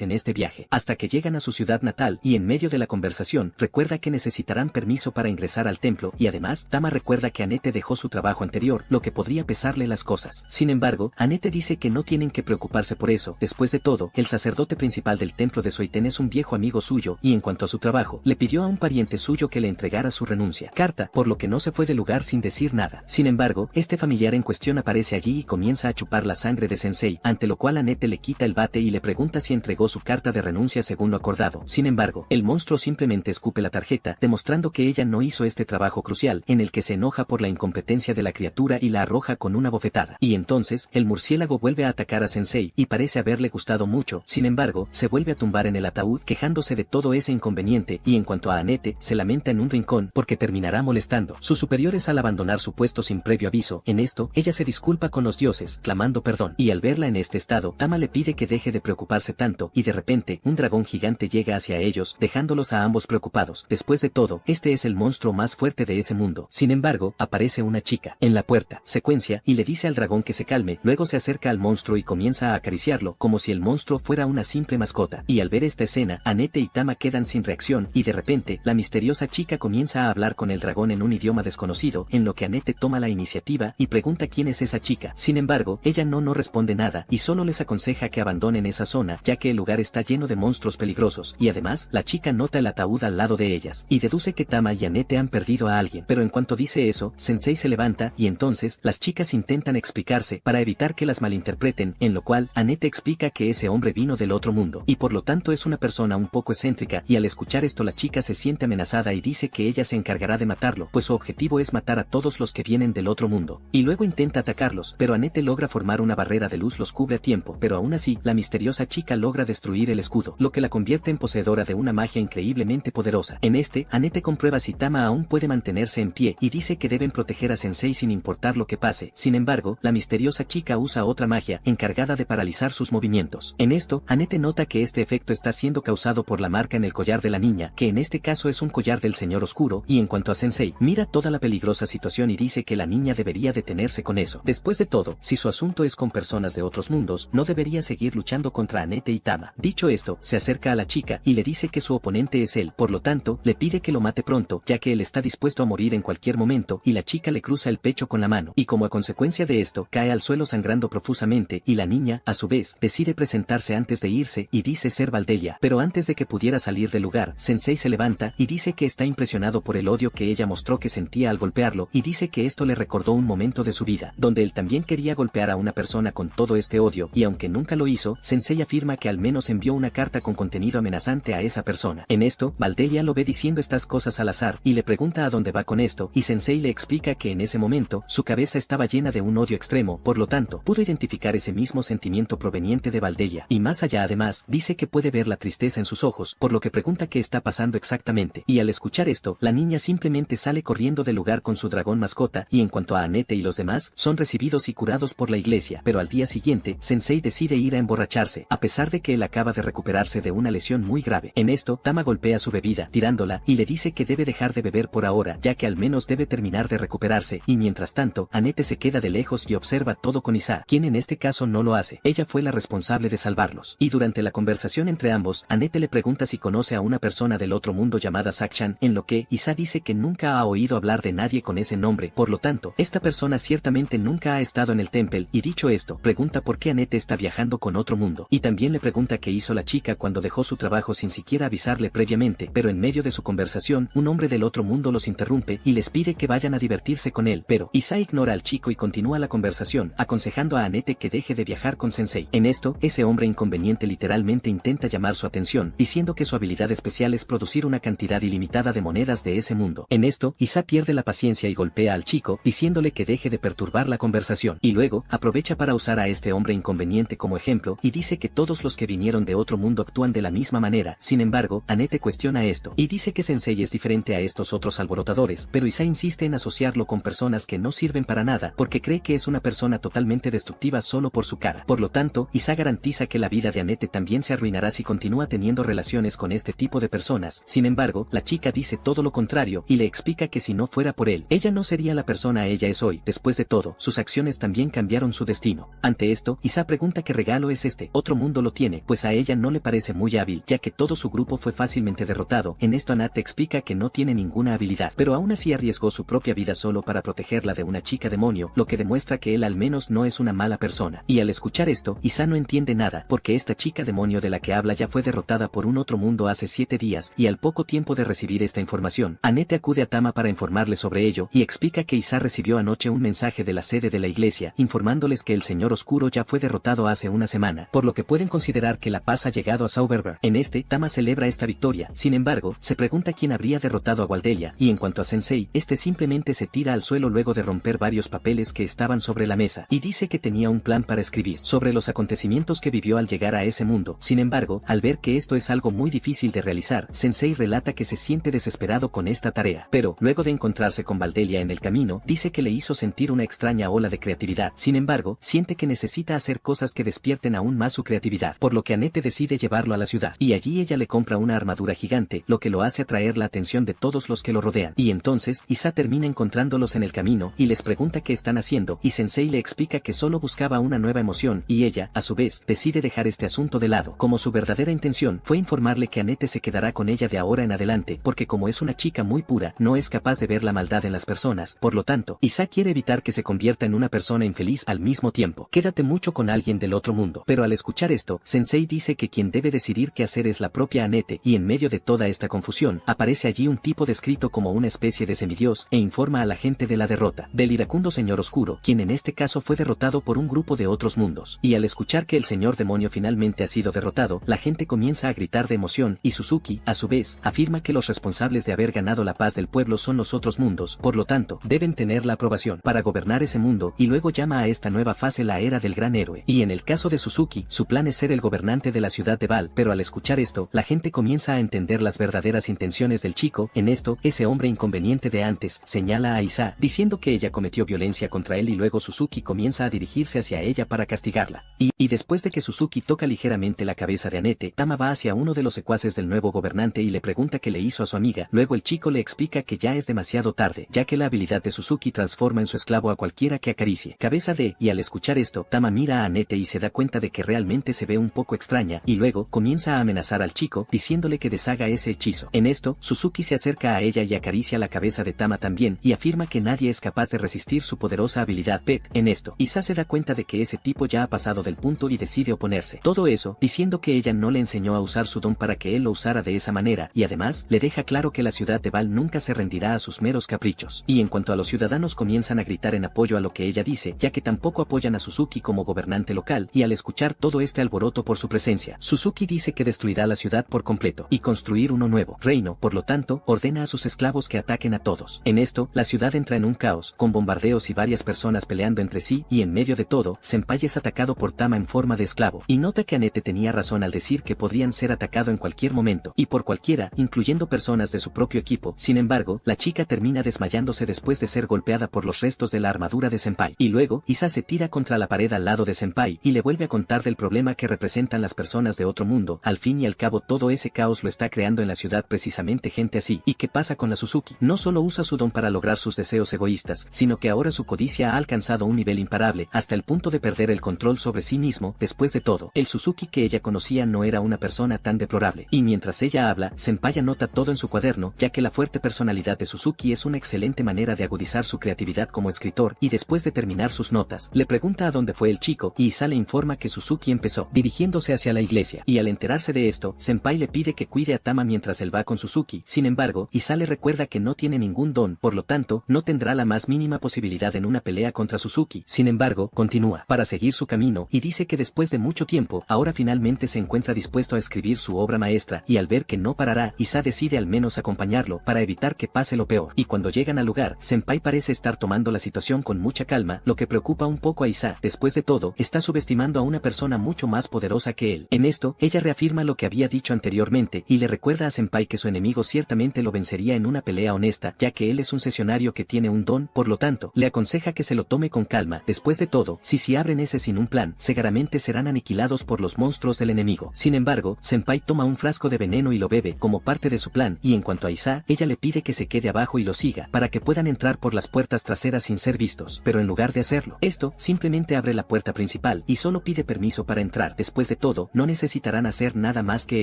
S1: en este viaje, hasta que llegan a su ciudad natal y en medio de la conversación recuerda que necesitarán permiso para ingresar al templo y además Tama recuerda que Anete dejó su trabajo anterior, lo que podría pesarle las cosas. Sin embargo, Anete dice que no tienen que preocuparse por eso. Después de todo, el sacerdote principal del templo de Zoiten es un viejo amigo suyo y en cuanto a su trabajo, le pidió a un pariente suyo que le entregara su renuncia. Carta, por lo que no se fue del lugar sin decir nada. Sin embargo, este familiar en cuestión aparece allí y comienza a chupar la sangre de Sensei, ante lo cual Anete le quita el bate y le pregunta si entregó su carta de renuncia según lo acordado. Sin embargo, el monstruo simplemente escupe la tarjeta, demostrando que ella no hizo este trabajo crucial, en el que se enoja por la incompetencia de la criatura y la arroja con una bofetada. Y entonces, el murciélago vuelve a atacar a Sensei, y parece haberle gustado mucho. Sin embargo, se vuelve a tumbar en el ataúd quejándose de todo ese inconveniente, y en cuanto a Anete, se lamenta en un rincón porque terminará molestando sus superiores al abandonar su puesto sin previo aviso. En esto, ella se disculpa con los dioses, clamando perdón, y al verla en este estado, Tama le pide que deje de preocuparse tanto, y de repente, un dragón gigante llega hacia ellos, dejándolos a ambos preocupados. Después de todo, este es el monstruo más fuerte de ese mundo. Sin embargo, aparece una chica en la puerta, secuencia, y le dice al dragón que se calme, luego se acerca al monstruo y comienza a acariciarlo, como si el monstruo fuera una simple mascota. Y al ver esta escena, Anete y Tama quedan sin reacción, y de repente, la misteriosa chica comienza a hablar con el dragón en un idioma desconocido, en lo que Anete toma la iniciativa y pregunta quién es esa chica. Sin embargo, ella no responde nada, y solo les aconseja que abandonen esa zona, ya que el lugar está lleno de monstruos peligrosos, y además, la chica nota el ataúd al lado de ellas, y deduce que Tama y Anete han perdido a alguien. Pero en cuanto dice eso, Sensei se levanta, y entonces, las chicas intentan explicarse, para evitar que las malinterpreten, en lo cual, Anete explica que ese hombre vino del otro mundo, y por lo tanto es una persona un poco excéntrica, y al escuchar esto la chica se siente amenazada y dice que ella se encargará de matarlo, pues su objetivo es matar a todos los que vienen del otro mundo, y luego intenta atacarlos, pero Anete logra formar una barrera de luz los cubre a tiempo, pero aún así, la misteriosa chica logra destruir el escudo, lo que la convierte en poseedora de una magia increíblemente poderosa. En este, Anete comprueba si Tama aún puede mantenerse en pie, y dice que deben proteger a Sensei sin importar lo que pase. Sin embargo, la misteriosa chica usa otra magia, encargada de paralizar sus movimientos. En esto, Anete nota que este efecto está siendo causado por la marca en el collar de la niña, que en este caso es un collar del Señor Oscuro, y en cuanto a Sensei, mira toda la peligrosa situación y dice que la niña debería detenerse con eso. Después de todo, si su asunto es con personas de otros mundos, no debería seguir luchando contra Anete y Tama. Dicho esto, se acerca a la chica y le dice que su oponente es él, por lo tanto, le pide que lo mate pronto, ya que él está dispuesto a morir en cualquier momento, y la chica le cruza el pecho con la mano, y como a consecuencia de esto, cae al suelo sangrando profusamente, y la niña, a su vez, decide presentarse antes de irse, y dice ser Valdelia. Pero antes de que pudiera salir del lugar, Sensei se levanta, y dice que está impresionado por el odio que ella mostró que sentía al golpearlo, y dice que esto le recordó un momento de su vida, donde él también quería golpear a una persona con todo este odio, y aunque nunca lo hizo, Sensei afirma que al menos envió una carta con contenido amenazante a esa persona. En esto, Valdelia lo ve diciendo estas cosas al azar, y le pregunta a dónde va con esto, y Sensei le explica que en ese momento, su cabeza estaba llena de un odio extremo, por lo tanto, pudo identificar ese mismo sentimiento proveniente de Valdelia, y más allá además, dice que puede ver la tristeza en sus ojos, por lo que pregunta qué está pasando exactamente, y al escuchar esto, la niña simplemente sale corriendo del lugar con su dragón mascota, y en cuanto a Anete y los demás, son recibidos y curados por la iglesia, pero al día siguiente, Sensei decide ir a emborracharse, a pesar de que él acaba de recuperarse de una lesión muy grave. En esto, Tama golpea su bebida, tirándola, y le dice que debe dejar de beber por ahora, ya que al menos debe terminar de recuperarse, y mientras tanto, Anete se queda de lejos y observa todo con Isa, quien en este caso no lo hace. Ella fue la responsable de salvarlos. Y durante la conversación entre ambos, Anete le pregunta si conoce a una persona del otro mundo llamada Sakshan, en lo que Isa dice que nunca ha oído hablar de nadie con ese nombre, por lo tanto, esta persona ciertamente nunca ha estado en el temple, y dicho esto, pregunta por qué Anete está viajando con otro mundo, y también le pregunta qué hizo la chica cuando dejó su trabajo sin siquiera avisarle previamente, pero en medio de su conversación, un hombre del otro mundo los interrumpe y les pide que vayan a divertirse con él, pero Isa ignora al chico y continúa la conversación, aconsejando a Anete que deje de viajar con Sensei. En esto, ese hombre inconveniente literalmente intenta llamar su atención, diciendo que su habilidad especial es producir una cantidad ilimitada de monedas de ese mundo. En esto, Isa pierde la paciencia y golpea al chico, diciéndole que deje de perturbar la conversación, y luego, aprovecha para usar a este hombre inconveniente como ejemplo, y dice que todos los que vinieron de otro mundo actúan de la misma manera. Sin embargo, Anete cuestiona esto, y dice que Sensei es diferente a estos otros alborotadores, pero Isa insiste en asociarlo con personas que no sirven para nada, porque cree que es una persona totalmente destructiva solo por su cara. Por lo tanto, Isa garantiza que la vida de Anete también se arruinará si continúa teniendo relaciones con este tipo de personas. Sin embargo, la chica dice todo lo contrario, y le explica que si no fuera por él, ella no sería la persona ella es hoy. Después de todo, sus acciones también también cambiaron su destino. Ante esto, Isa pregunta qué regalo es este, otro mundo lo tiene, pues a ella no le parece muy hábil, ya que todo su grupo fue fácilmente derrotado. En esto Anate explica que no tiene ninguna habilidad, pero aún así arriesgó su propia vida solo para protegerla de una chica demonio, lo que demuestra que él al menos no es una mala persona. Y al escuchar esto, Isa no entiende nada, porque esta chica demonio de la que habla ya fue derrotada por un otro mundo hace 7 días, y al poco tiempo de recibir esta información, Anate acude a Tama para informarle sobre ello, y explica que Isa recibió anoche un mensaje de la sede de la iglesia, informándoles que el Señor Oscuro ya fue derrotado hace una semana, por lo que pueden considerar que la paz ha llegado a Zauberberg. En este, Tama celebra esta victoria, sin embargo, se pregunta quién habría derrotado a Gualdelia, y en cuanto a Sensei, este simplemente se tira al suelo luego de romper varios papeles que estaban sobre la mesa, y dice que tenía un plan para escribir sobre los acontecimientos que vivió al llegar a ese mundo. Sin embargo, al ver que esto es algo muy difícil de realizar, Sensei relata que se siente desesperado con esta tarea, pero, luego de encontrarse con Gualdelia en el camino, dice que le hizo sentir una extraña ola de creatividad. Sin embargo, siente que necesita hacer cosas que despierten aún más su creatividad, por lo que Anate decide llevarlo a la ciudad, y allí ella le compra una armadura gigante, lo que lo hace atraer la atención de todos los que lo rodean. Y entonces, Isa termina encontrándolos en el camino, y les pregunta qué están haciendo, y Sensei le explica que solo buscaba una nueva emoción, y ella, a su vez, decide dejar este asunto de lado, como su verdadera intención fue informarle que Anate se quedará con ella de ahora en adelante, porque como es una chica muy pura, no es capaz de ver la maldad en las personas. Por lo tanto, Isa quiere evitar que se convierta en una persona infeliz al mismo tiempo. Quédate mucho con alguien del otro mundo. Pero al escuchar esto, Sensei dice que quien debe decidir qué hacer es la propia Anate, y en medio de toda esta confusión, aparece allí un tipo descrito como una especie de semidios, e informa a la gente de la derrota del iracundo Señor Oscuro, quien en este caso fue derrotado por un grupo de otros mundos. Y al escuchar que el Señor Demonio finalmente ha sido derrotado, la gente comienza a gritar de emoción, y Suzuki, a su vez, afirma que los responsables de haber ganado la paz del pueblo son los otros mundos, por lo tanto, deben tener la aprobación para gobernar ese mundo, y luego llama a esta nueva fase la era del gran héroe. Y en el caso de Suzuki, su plan es ser el gobernante de la ciudad de Val, pero al escuchar esto, la gente comienza a entender las verdaderas intenciones del chico. En esto, ese hombre inconveniente de antes, señala a Isa, diciendo que ella cometió violencia contra él, y luego Suzuki comienza a dirigirse hacia ella para castigarla. Y después de que Suzuki toca ligeramente la cabeza de Anate, Tama va hacia uno de los secuaces del nuevo gobernante y le pregunta qué le hizo a su amiga. Luego el chico le explica que ya es demasiado tarde, ya que la habilidad de Suzuki transforma en su esclavo a cualquiera que acaricie cabeza de, y al escuchar esto, Tama mira a Anate y se da cuenta de que realmente se ve un poco extraña, y luego comienza a amenazar al chico, diciéndole que deshaga ese hechizo. En esto, Suzuki se acerca a ella y acaricia la cabeza de Tama también, y afirma que nadie es capaz de resistir su poderosa habilidad Pet. En esto, Isa se da cuenta de que ese tipo ya ha pasado del punto y decide oponerse. Todo eso, diciendo que ella no le enseñó a usar su don para que él lo usara de esa manera, y además, le deja claro que la ciudad de Val nunca se rendirá a sus meros caprichos. Y en cuanto a los ciudadanos, comienzan a gritar en apoyo a lo que ella dice, ya que tampoco apoyan a Suzuki como gobernante local, y al escuchar todo este alboroto por su presencia, Suzuki dice que destruirá la ciudad por completo, y construir uno nuevo reino. Por lo tanto, ordena a sus esclavos que ataquen a todos. En esto, la ciudad entra en un caos, con bombardeos y varias personas peleando entre sí, y en medio de todo, Senpai es atacado por Tama en forma de esclavo, y nota que Anate tenía razón al decir que podrían ser atacado en cualquier momento, y por cualquiera, incluyendo personas de su propio equipo. Sin embargo, la chica termina desmayándose después de ser golpeada por los restos de la armadura de Senpai, y luego, Isa se tira contra la pared al lado de Senpai, y le vuelve a contar del problema que representan las personas de otro mundo. Al fin y al cabo, todo ese caos lo está creando en la ciudad precisamente gente así. ¿Y qué pasa con la Suzuki? No solo usa su don para lograr sus deseos egoístas, sino que ahora su codicia ha alcanzado un nivel imparable, hasta el punto de perder el control sobre sí mismo. Después de todo, el Suzuki que ella conocía no era una persona tan deplorable. Y mientras ella habla, Senpai anota todo en su cuaderno, ya que la fuerte personalidad de Suzuki es una excelente manera de agudizar su creatividad como escritor. Y después de terminar sus notas, le pregunta a dónde fue el chico, y Isa le informa que Suzuki empezó dirigiéndose hacia la iglesia. Y al enterarse de esto, Senpai le pide que cuide a Tama mientras él va con Suzuki. Sin embargo, Isa le recuerda que no tiene ningún don, por lo tanto, no tendrá la más mínima posibilidad en una pelea contra Suzuki. Sin embargo, continúa para seguir su camino, y dice que después de mucho tiempo, ahora finalmente se encuentra dispuesto a escribir su obra maestra, y al ver que no parará, Isa decide al menos acompañarlo para evitar que pase lo peor. Y cuando llegan al lugar, Senpai parece estar tomando la situación con mucha calma, lo que preocupa un poco a Isa. Después de todo, está subestimando a una persona mucho más poderosa que él. En esto, ella reafirma lo que había dicho anteriormente, y le recuerda a Senpai que su enemigo ciertamente lo vencería en una pelea honesta, ya que él es un sesionario que tiene un don. Por lo tanto, le aconseja que se lo tome con calma. Después de todo, si abren ese sin un plan, seguramente serán aniquilados por los monstruos del enemigo. Sin embargo, Senpai toma un frasco de veneno y lo bebe como parte de su plan, y en cuanto a Isa, ella le pide que se quede abajo y lo siga, para que puedan entrar por las puertas traseras sin ser vistos. Pero en lugar de puede hacerlo. Esto simplemente abre la puerta principal y solo pide permiso para entrar. Después de todo, no necesitarán hacer nada más que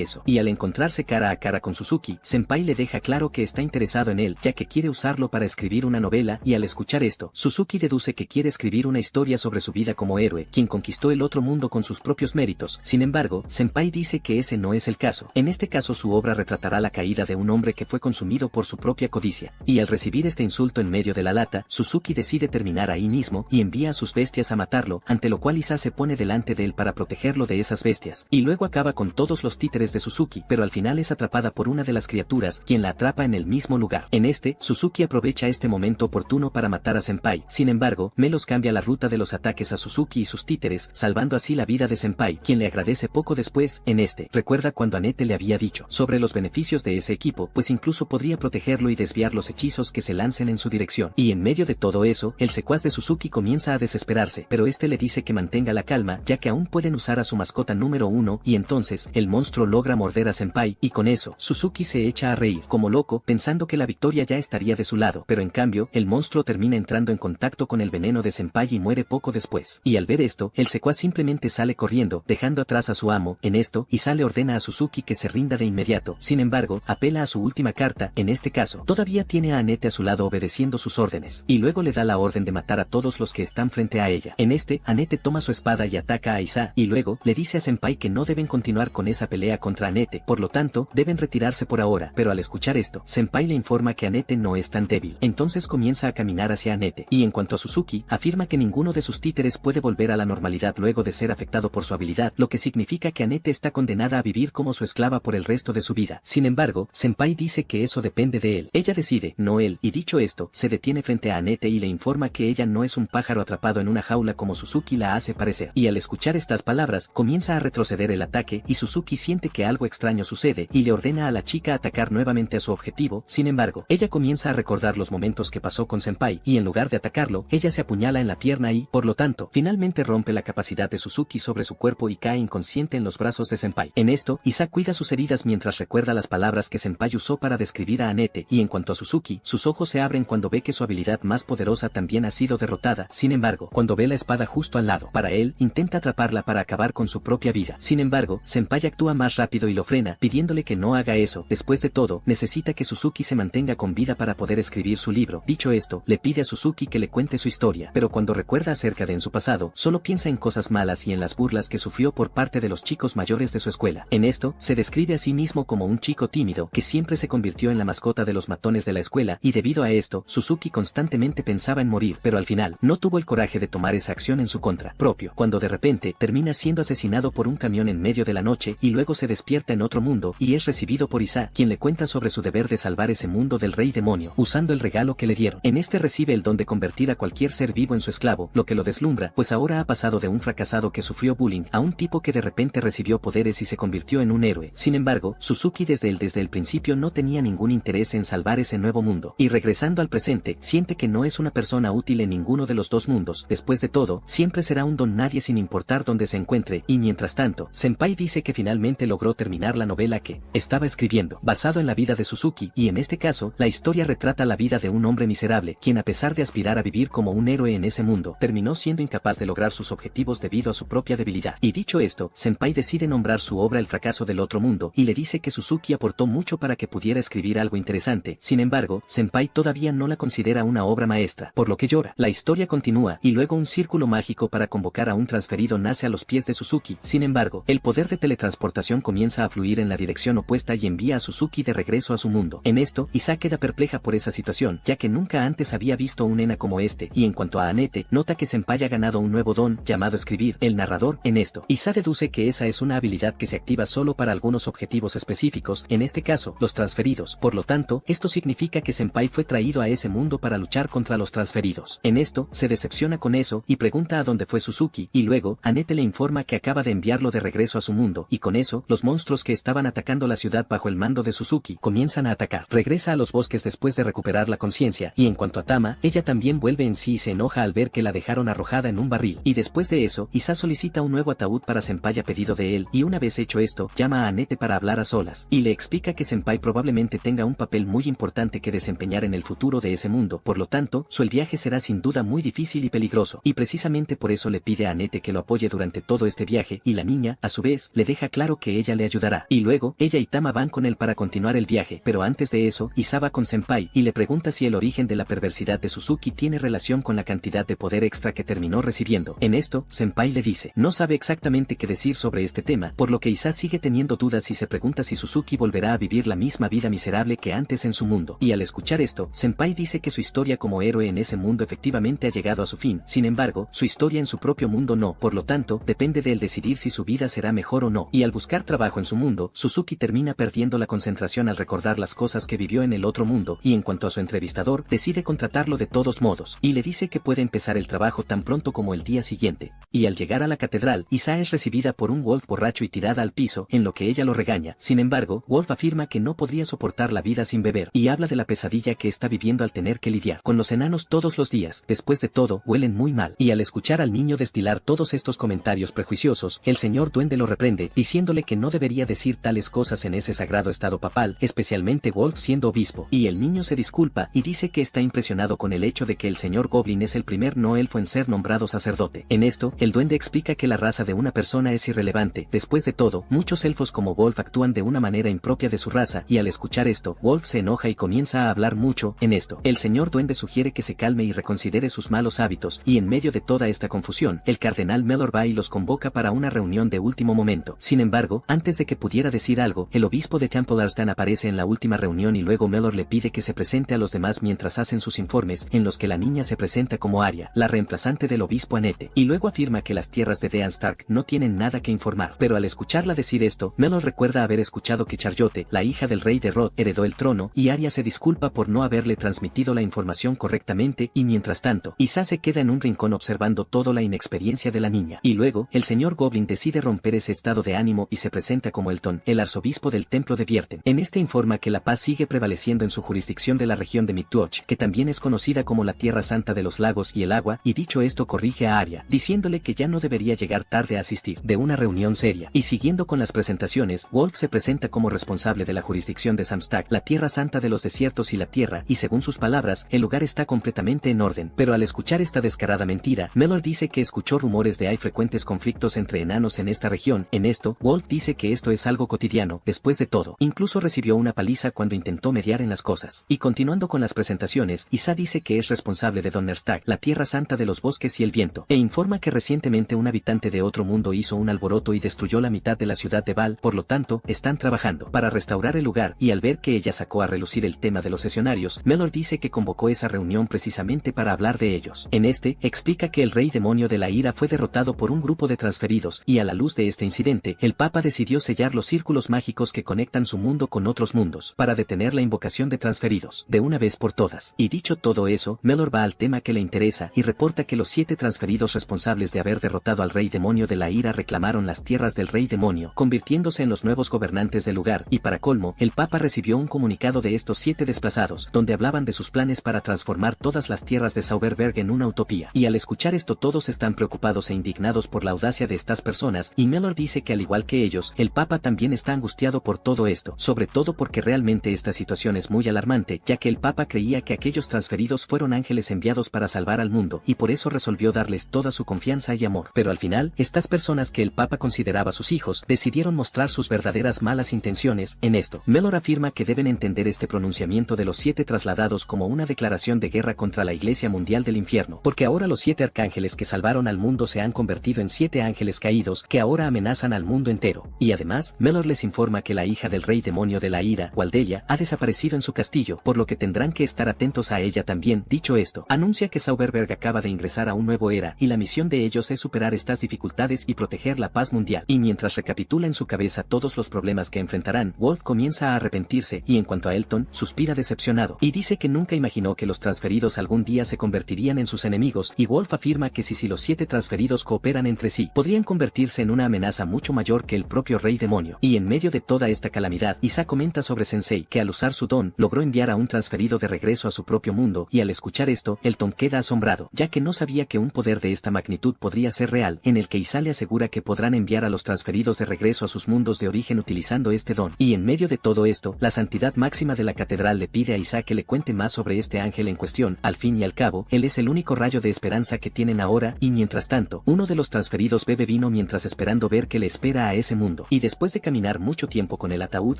S1: eso. Y al encontrarse cara a cara con Suzuki, Senpai le deja claro que está interesado en él, ya que quiere usarlo para escribir una novela, y al escuchar esto, Suzuki deduce que quiere escribir una historia sobre su vida como héroe, quien conquistó el otro mundo con sus propios méritos. Sin embargo, Senpai dice que ese no es el caso. En este caso su obra retratará la caída de un hombre que fue consumido por su propia codicia. Y al recibir este insulto en medio de la lata, Suzuki decide terminar ahí mismo y envía a sus bestias a matarlo, ante lo cual Isa se pone delante de él para protegerlo de esas bestias. Y luego acaba con todos los títeres de Suzuki, pero al final es atrapada por una de las criaturas, quien la atrapa en el mismo lugar. En este, Suzuki aprovecha este momento oportuno para matar a Senpai. Sin embargo, Melos cambia la ruta de los ataques a Suzuki y sus títeres, salvando así la vida de Senpai, quien le agradece poco después. En este, recuerda cuando Annette le había dicho sobre los beneficios de ese equipo, pues incluso podría protegerlo y desviar los hechizos que se lancen en su dirección. Y en medio de todo eso, el secuaz de Suzuki comienza a desesperarse, pero este le dice que mantenga la calma, ya que aún pueden usar a su mascota número 1, y entonces, el monstruo logra morder a Senpai, y con eso, Suzuki se echa a reír, como loco, pensando que la victoria ya estaría de su lado, pero en cambio, el monstruo termina entrando en contacto con el veneno de Senpai y muere poco después. Y al ver esto, el secuaz simplemente sale corriendo, dejando atrás a su amo. En esto, Isa le ordena a Suzuki que se rinda de inmediato. Sin embargo, apela a su última carta. En este caso, todavía tiene a Annette a su lado obedeciendo sus órdenes, y luego le da la orden de matar a todos los que están frente a ella. En este, Annette toma su espada y ataca a Isa, y luego, le dice a Senpai que no deben continuar con esa pelea contra Annette, por lo tanto, deben retirarse por ahora. Pero al escuchar esto, Senpai le informa que Annette no es tan débil. Entonces comienza a caminar hacia Annette, y en cuanto a Suzuki, afirma que ninguno de sus títeres puede volver a la normalidad luego de ser afectado por su habilidad, lo que significa que Annette está condenada a vivir como su esclava por el resto de su vida. Sin embargo, Senpai dice que eso depende de él. Ella decide, no él, y dicho esto, se detiene frente a Annette y le informa que ella no es un pájaro atrapado en una jaula como Suzuki la hace parecer. Y al escuchar estas palabras, comienza a retroceder el ataque, y Suzuki siente que algo extraño sucede, y le ordena a la chica atacar nuevamente a su objetivo. Sin embargo, ella comienza a recordar los momentos que pasó con Senpai, y en lugar de atacarlo, ella se apuñala en la pierna y, por lo tanto, finalmente rompe la capacidad de Suzuki sobre su cuerpo y cae inconsciente en los brazos de Senpai. En esto, Isa cuida sus heridas mientras recuerda las palabras que Senpai usó para describir a Annette, y en cuanto a Suzuki, sus ojos se abren cuando ve que su habilidad más poderosa también ha sido derrotada. Sin embargo, cuando ve la espada justo al lado, para él, intenta atraparla para acabar con su propia vida. Sin embargo, Senpai actúa más rápido y lo frena, pidiéndole que no haga eso. Después de todo, necesita que Suzuki se mantenga con vida para poder escribir su libro. Dicho esto, le pide a Suzuki que le cuente su historia, pero cuando recuerda acerca de en su pasado, solo piensa en cosas malas y en las burlas que sufrió por parte de los chicos mayores de su escuela. En esto, se describe a sí mismo como un chico tímido, que siempre se convirtió en la mascota de los matones de la escuela, y debido a esto, Suzuki constantemente pensaba en morir, pero al final, no tuvo el coraje de tomar esa acción en su contra propio, cuando de repente, termina siendo asesinado por un camión en medio de la noche, y luego se despierta en otro mundo, y es recibido por Isa, quien le cuenta sobre su deber de salvar ese mundo del rey demonio, usando el regalo que le dieron. En este recibe el don de convertir a cualquier ser vivo en su esclavo, lo que lo deslumbra, pues ahora ha pasado de un fracasado que sufrió bullying, a un tipo que de repente recibió poderes y se convirtió en un héroe. Sin embargo, Suzuki desde el principio no tenía ningún interés en salvar ese nuevo mundo, y regresando al presente, siente que no es una persona útil en ninguno de los dos mundos. Después de todo, siempre será un don nadie sin importar dónde se encuentre, y mientras tanto, Senpai dice que finalmente logró terminar la novela que estaba escribiendo, basado en la vida de Suzuki, y en este caso, la historia retrata la vida de un hombre miserable, quien a pesar de aspirar a vivir como un héroe en ese mundo, terminó siendo incapaz de lograr sus objetivos debido a su propia debilidad. Y dicho esto, Senpai decide nombrar su obra El fracaso del otro mundo, y le dice que Suzuki aportó mucho para que pudiera escribir algo interesante. Sin embargo, Senpai todavía no la considera una obra maestra, por lo que llora. La historia continúa, y luego un círculo mágico para convocar a un transferido nace a los pies de Suzuki. Sin embargo, el poder de teletransportación comienza a fluir en la dirección opuesta y envía a Suzuki de regreso a su mundo. En esto, Isa queda perpleja por esa situación, ya que nunca antes había visto un Ena como este, y en cuanto a Annette, nota que Senpai ha ganado un nuevo don, llamado escribir. El narrador, en esto, Isa deduce que esa es una habilidad que se activa solo para algunos objetivos específicos, en este caso, los transferidos. Por lo tanto, esto significa que Senpai fue traído a ese mundo para luchar contra los transferidos. En esto, se decepciona con eso, y pregunta a dónde fue Suzuki, y luego, Annette le informa que acaba de enviarlo de regreso a su mundo, y con eso, los monstruos que estaban atacando la ciudad bajo el mando de Suzuki, comienzan a atacar. Regresa a los bosques después de recuperar la conciencia, y en cuanto a Tama, ella también vuelve en sí y se enoja al ver que la dejaron arrojada en un barril, y después de eso, Isa solicita un nuevo ataúd para Senpai a pedido de él, y una vez hecho esto, llama a Annette para hablar a solas, y le explica que Senpai probablemente tenga un papel muy importante que desempeñar en el futuro de ese mundo, por lo tanto, su viaje será sin duda muy difícil y peligroso, y precisamente por eso le pide a Annette que lo apoye durante todo este viaje, y la niña, a su vez, le deja claro que ella le ayudará. Y luego, ella y Tama van con él para continuar el viaje, pero antes de eso, Isa va con Senpai, y le pregunta si el origen de la perversidad de Suzuki tiene relación con la cantidad de poder extra que terminó recibiendo. En esto, Senpai le dice, no sabe exactamente qué decir sobre este tema, por lo que Isa sigue teniendo dudas y se pregunta si Suzuki volverá a vivir la misma vida miserable que antes en su mundo. Y al escuchar esto, Senpai dice que su historia como héroe en ese mundo efectivamente ha llegado a su fin, sin embargo, su historia en su propio mundo no, por lo tanto, depende de él decidir si su vida será mejor o no. Y al buscar trabajo en su mundo, Suzuki termina perdiendo la concentración al recordar las cosas que vivió en el otro mundo, y en cuanto a su entrevistador, decide contratarlo de todos modos, y le dice que puede empezar el trabajo tan pronto como el día siguiente. Y al llegar a la catedral, Isa es recibida por un Wolf borracho y tirada al piso, en lo que ella lo regaña. Sin embargo, Wolf afirma que no podría soportar la vida sin beber, y habla de la pesadilla que está viviendo al tener que lidiar con los enanos todos los días. Después de todo, huelen muy mal, y al escuchar al niño destilar todos estos comentarios prejuiciosos, el señor duende lo reprende, diciéndole que no debería decir tales cosas en ese sagrado estado papal, especialmente Wolf siendo obispo, y el niño se disculpa y dice que está impresionado con el hecho de que el señor Goblin es el primer no elfo en ser nombrado sacerdote. En esto, el duende explica que la raza de una persona es irrelevante. Después de todo, muchos elfos como Wolf actúan de una manera impropia de su raza, y al escuchar esto, Wolf se enoja y comienza a hablar mucho. En esto, el señor duende sugiere que se calme y reconsidere sus malos hábitos, y en medio de toda esta confusión, el cardenal Mellor va y los convoca para una reunión de último momento. Sin embargo, antes de que pudiera decir algo, el obispo de Temple Arstan aparece en la última reunión y luego Mellor le pide que se presente a los demás mientras hacen sus informes, en los que la niña se presenta como Arya, la reemplazante del obispo Annette, y luego afirma que las tierras de Dean Stark no tienen nada que informar. Pero al escucharla decir esto, Mellor recuerda haber escuchado que Charlotte, la hija del rey de Rod, heredó el trono, y Arya se disculpa por no haberle transmitido la información correctamente, y mientras tanto, Isa se queda en un rincón observando toda la inexperiencia de la niña. Y luego, el señor Goblin decide romper ese estado de ánimo y se presenta como Elton, el arzobispo del templo de Vierten. En este informa que la paz sigue prevaleciendo en su jurisdicción de la región de Mictuoch, que también es conocida como la Tierra Santa de los Lagos y el Agua, y dicho esto corrige a Arya, diciéndole que ya no debería llegar tarde a asistir de una reunión seria. Y siguiendo con las presentaciones, Wolf se presenta como responsable de la jurisdicción de Samstag, la Tierra Santa de los desiertos y la Tierra, y según sus palabras, el lugar está completamente en orden. Pero al escuchar esta descarada mentira, Mellor dice que escuchó rumores de hay frecuentes conflictos entre enanos en esta región. En esto, Wolf dice que esto es algo cotidiano. Después de todo, incluso recibió una paliza cuando intentó mediar en las cosas. Y continuando con las presentaciones, Isa dice que es responsable de Donnerstag, la Tierra Santa de los bosques y el viento, e informa que recientemente un habitante de otro mundo hizo un alboroto y destruyó la mitad de la ciudad de Val, por lo tanto, están trabajando para restaurar el lugar, y al ver que ella sacó a relucir el tema de los sesionarios, Mellor dice que convocó esa reunión precisamente para hablar de ellos. En este, explica que el rey demonio de la ira fue derrotado por un grupo de transferidos, y a la luz de este incidente, el Papa decidió sellar los círculos mágicos que conectan su mundo con otros mundos, para detener la invocación de transferidos, de una vez por todas. Y dicho todo eso, Mellor va al tema que le interesa, y reporta que los 7 transferidos responsables de haber derrotado al rey demonio de la ira reclamaron las tierras del rey demonio, convirtiéndose en los nuevos gobernantes del lugar, y para colmo, el Papa recibió un comunicado de estos 7 desplazados, donde hablaban de sus planes para transformar todas las tierras de Zauberberg en una utopía. Y al escuchar esto todos están preocupados e indignados por la audacia de estas personas, y Mellor dice que al igual que ellos, el Papa también está angustiado por todo esto, sobre todo porque realmente esta situación es muy alarmante, ya que el Papa creía que aquellos transferidos fueron ángeles enviados para salvar al mundo, y por eso resolvió darles toda su confianza y amor. Pero al final, estas personas que el Papa consideraba sus hijos, decidieron mostrar sus verdaderas malas intenciones. En esto, Mellor afirma que deben entender este pronunciamiento de los 7 trasladados como una declaración de guerra contra la Iglesia Mundial del Infierno, porque ahora los 7 arcángeles que salvaron al mundo se han convertido en 7 ángeles caídos que ahora amenazan al mundo entero. Y además, Mellor les informa que la hija del rey demonio de la ira, Waldelia, ha desaparecido en su castillo, por lo que tendrán que estar atentos a ella también. Dicho esto, anuncia que Zauberberg acaba de ingresar a un nuevo era, y la misión de ellos es superar estas dificultades y proteger la paz mundial. Y mientras recapitula en su cabeza todos los problemas que enfrentarán, Wolf comienza a arrepentirse, y en cuanto a Elton, suspira decepcionado, y dice que nunca imaginó que los transferidos algún día se convertirían en sus enemigos, y Wolf afirma que si los 7 transferidos cooperan entre sí, podrían convertirse en una amenaza mucho mayor que el propio rey demonio. Y en medio de toda esta calamidad, Isa comenta sobre Sensei, que al usar su don, logró enviar a un transferido de regreso a su propio mundo, y al escuchar esto, Elton queda asombrado, ya que no sabía que un poder de esta magnitud podría ser real, en el que Isa le asegura que podrán enviar a los transferidos de regreso a sus mundos de origen utilizando este don. Y en medio de todo esto, la santidad máxima de la catedral le pide a Isa que le cuente más sobre este ángel en cuestión. Al fin y al cabo, él es el único rayo de esperanza que tienen ahora, y mientras tanto, uno de los transferidos bebe vino mientras esperando ver qué le espera a ese mundo. Y después de caminar mucho tiempo con el ataúd,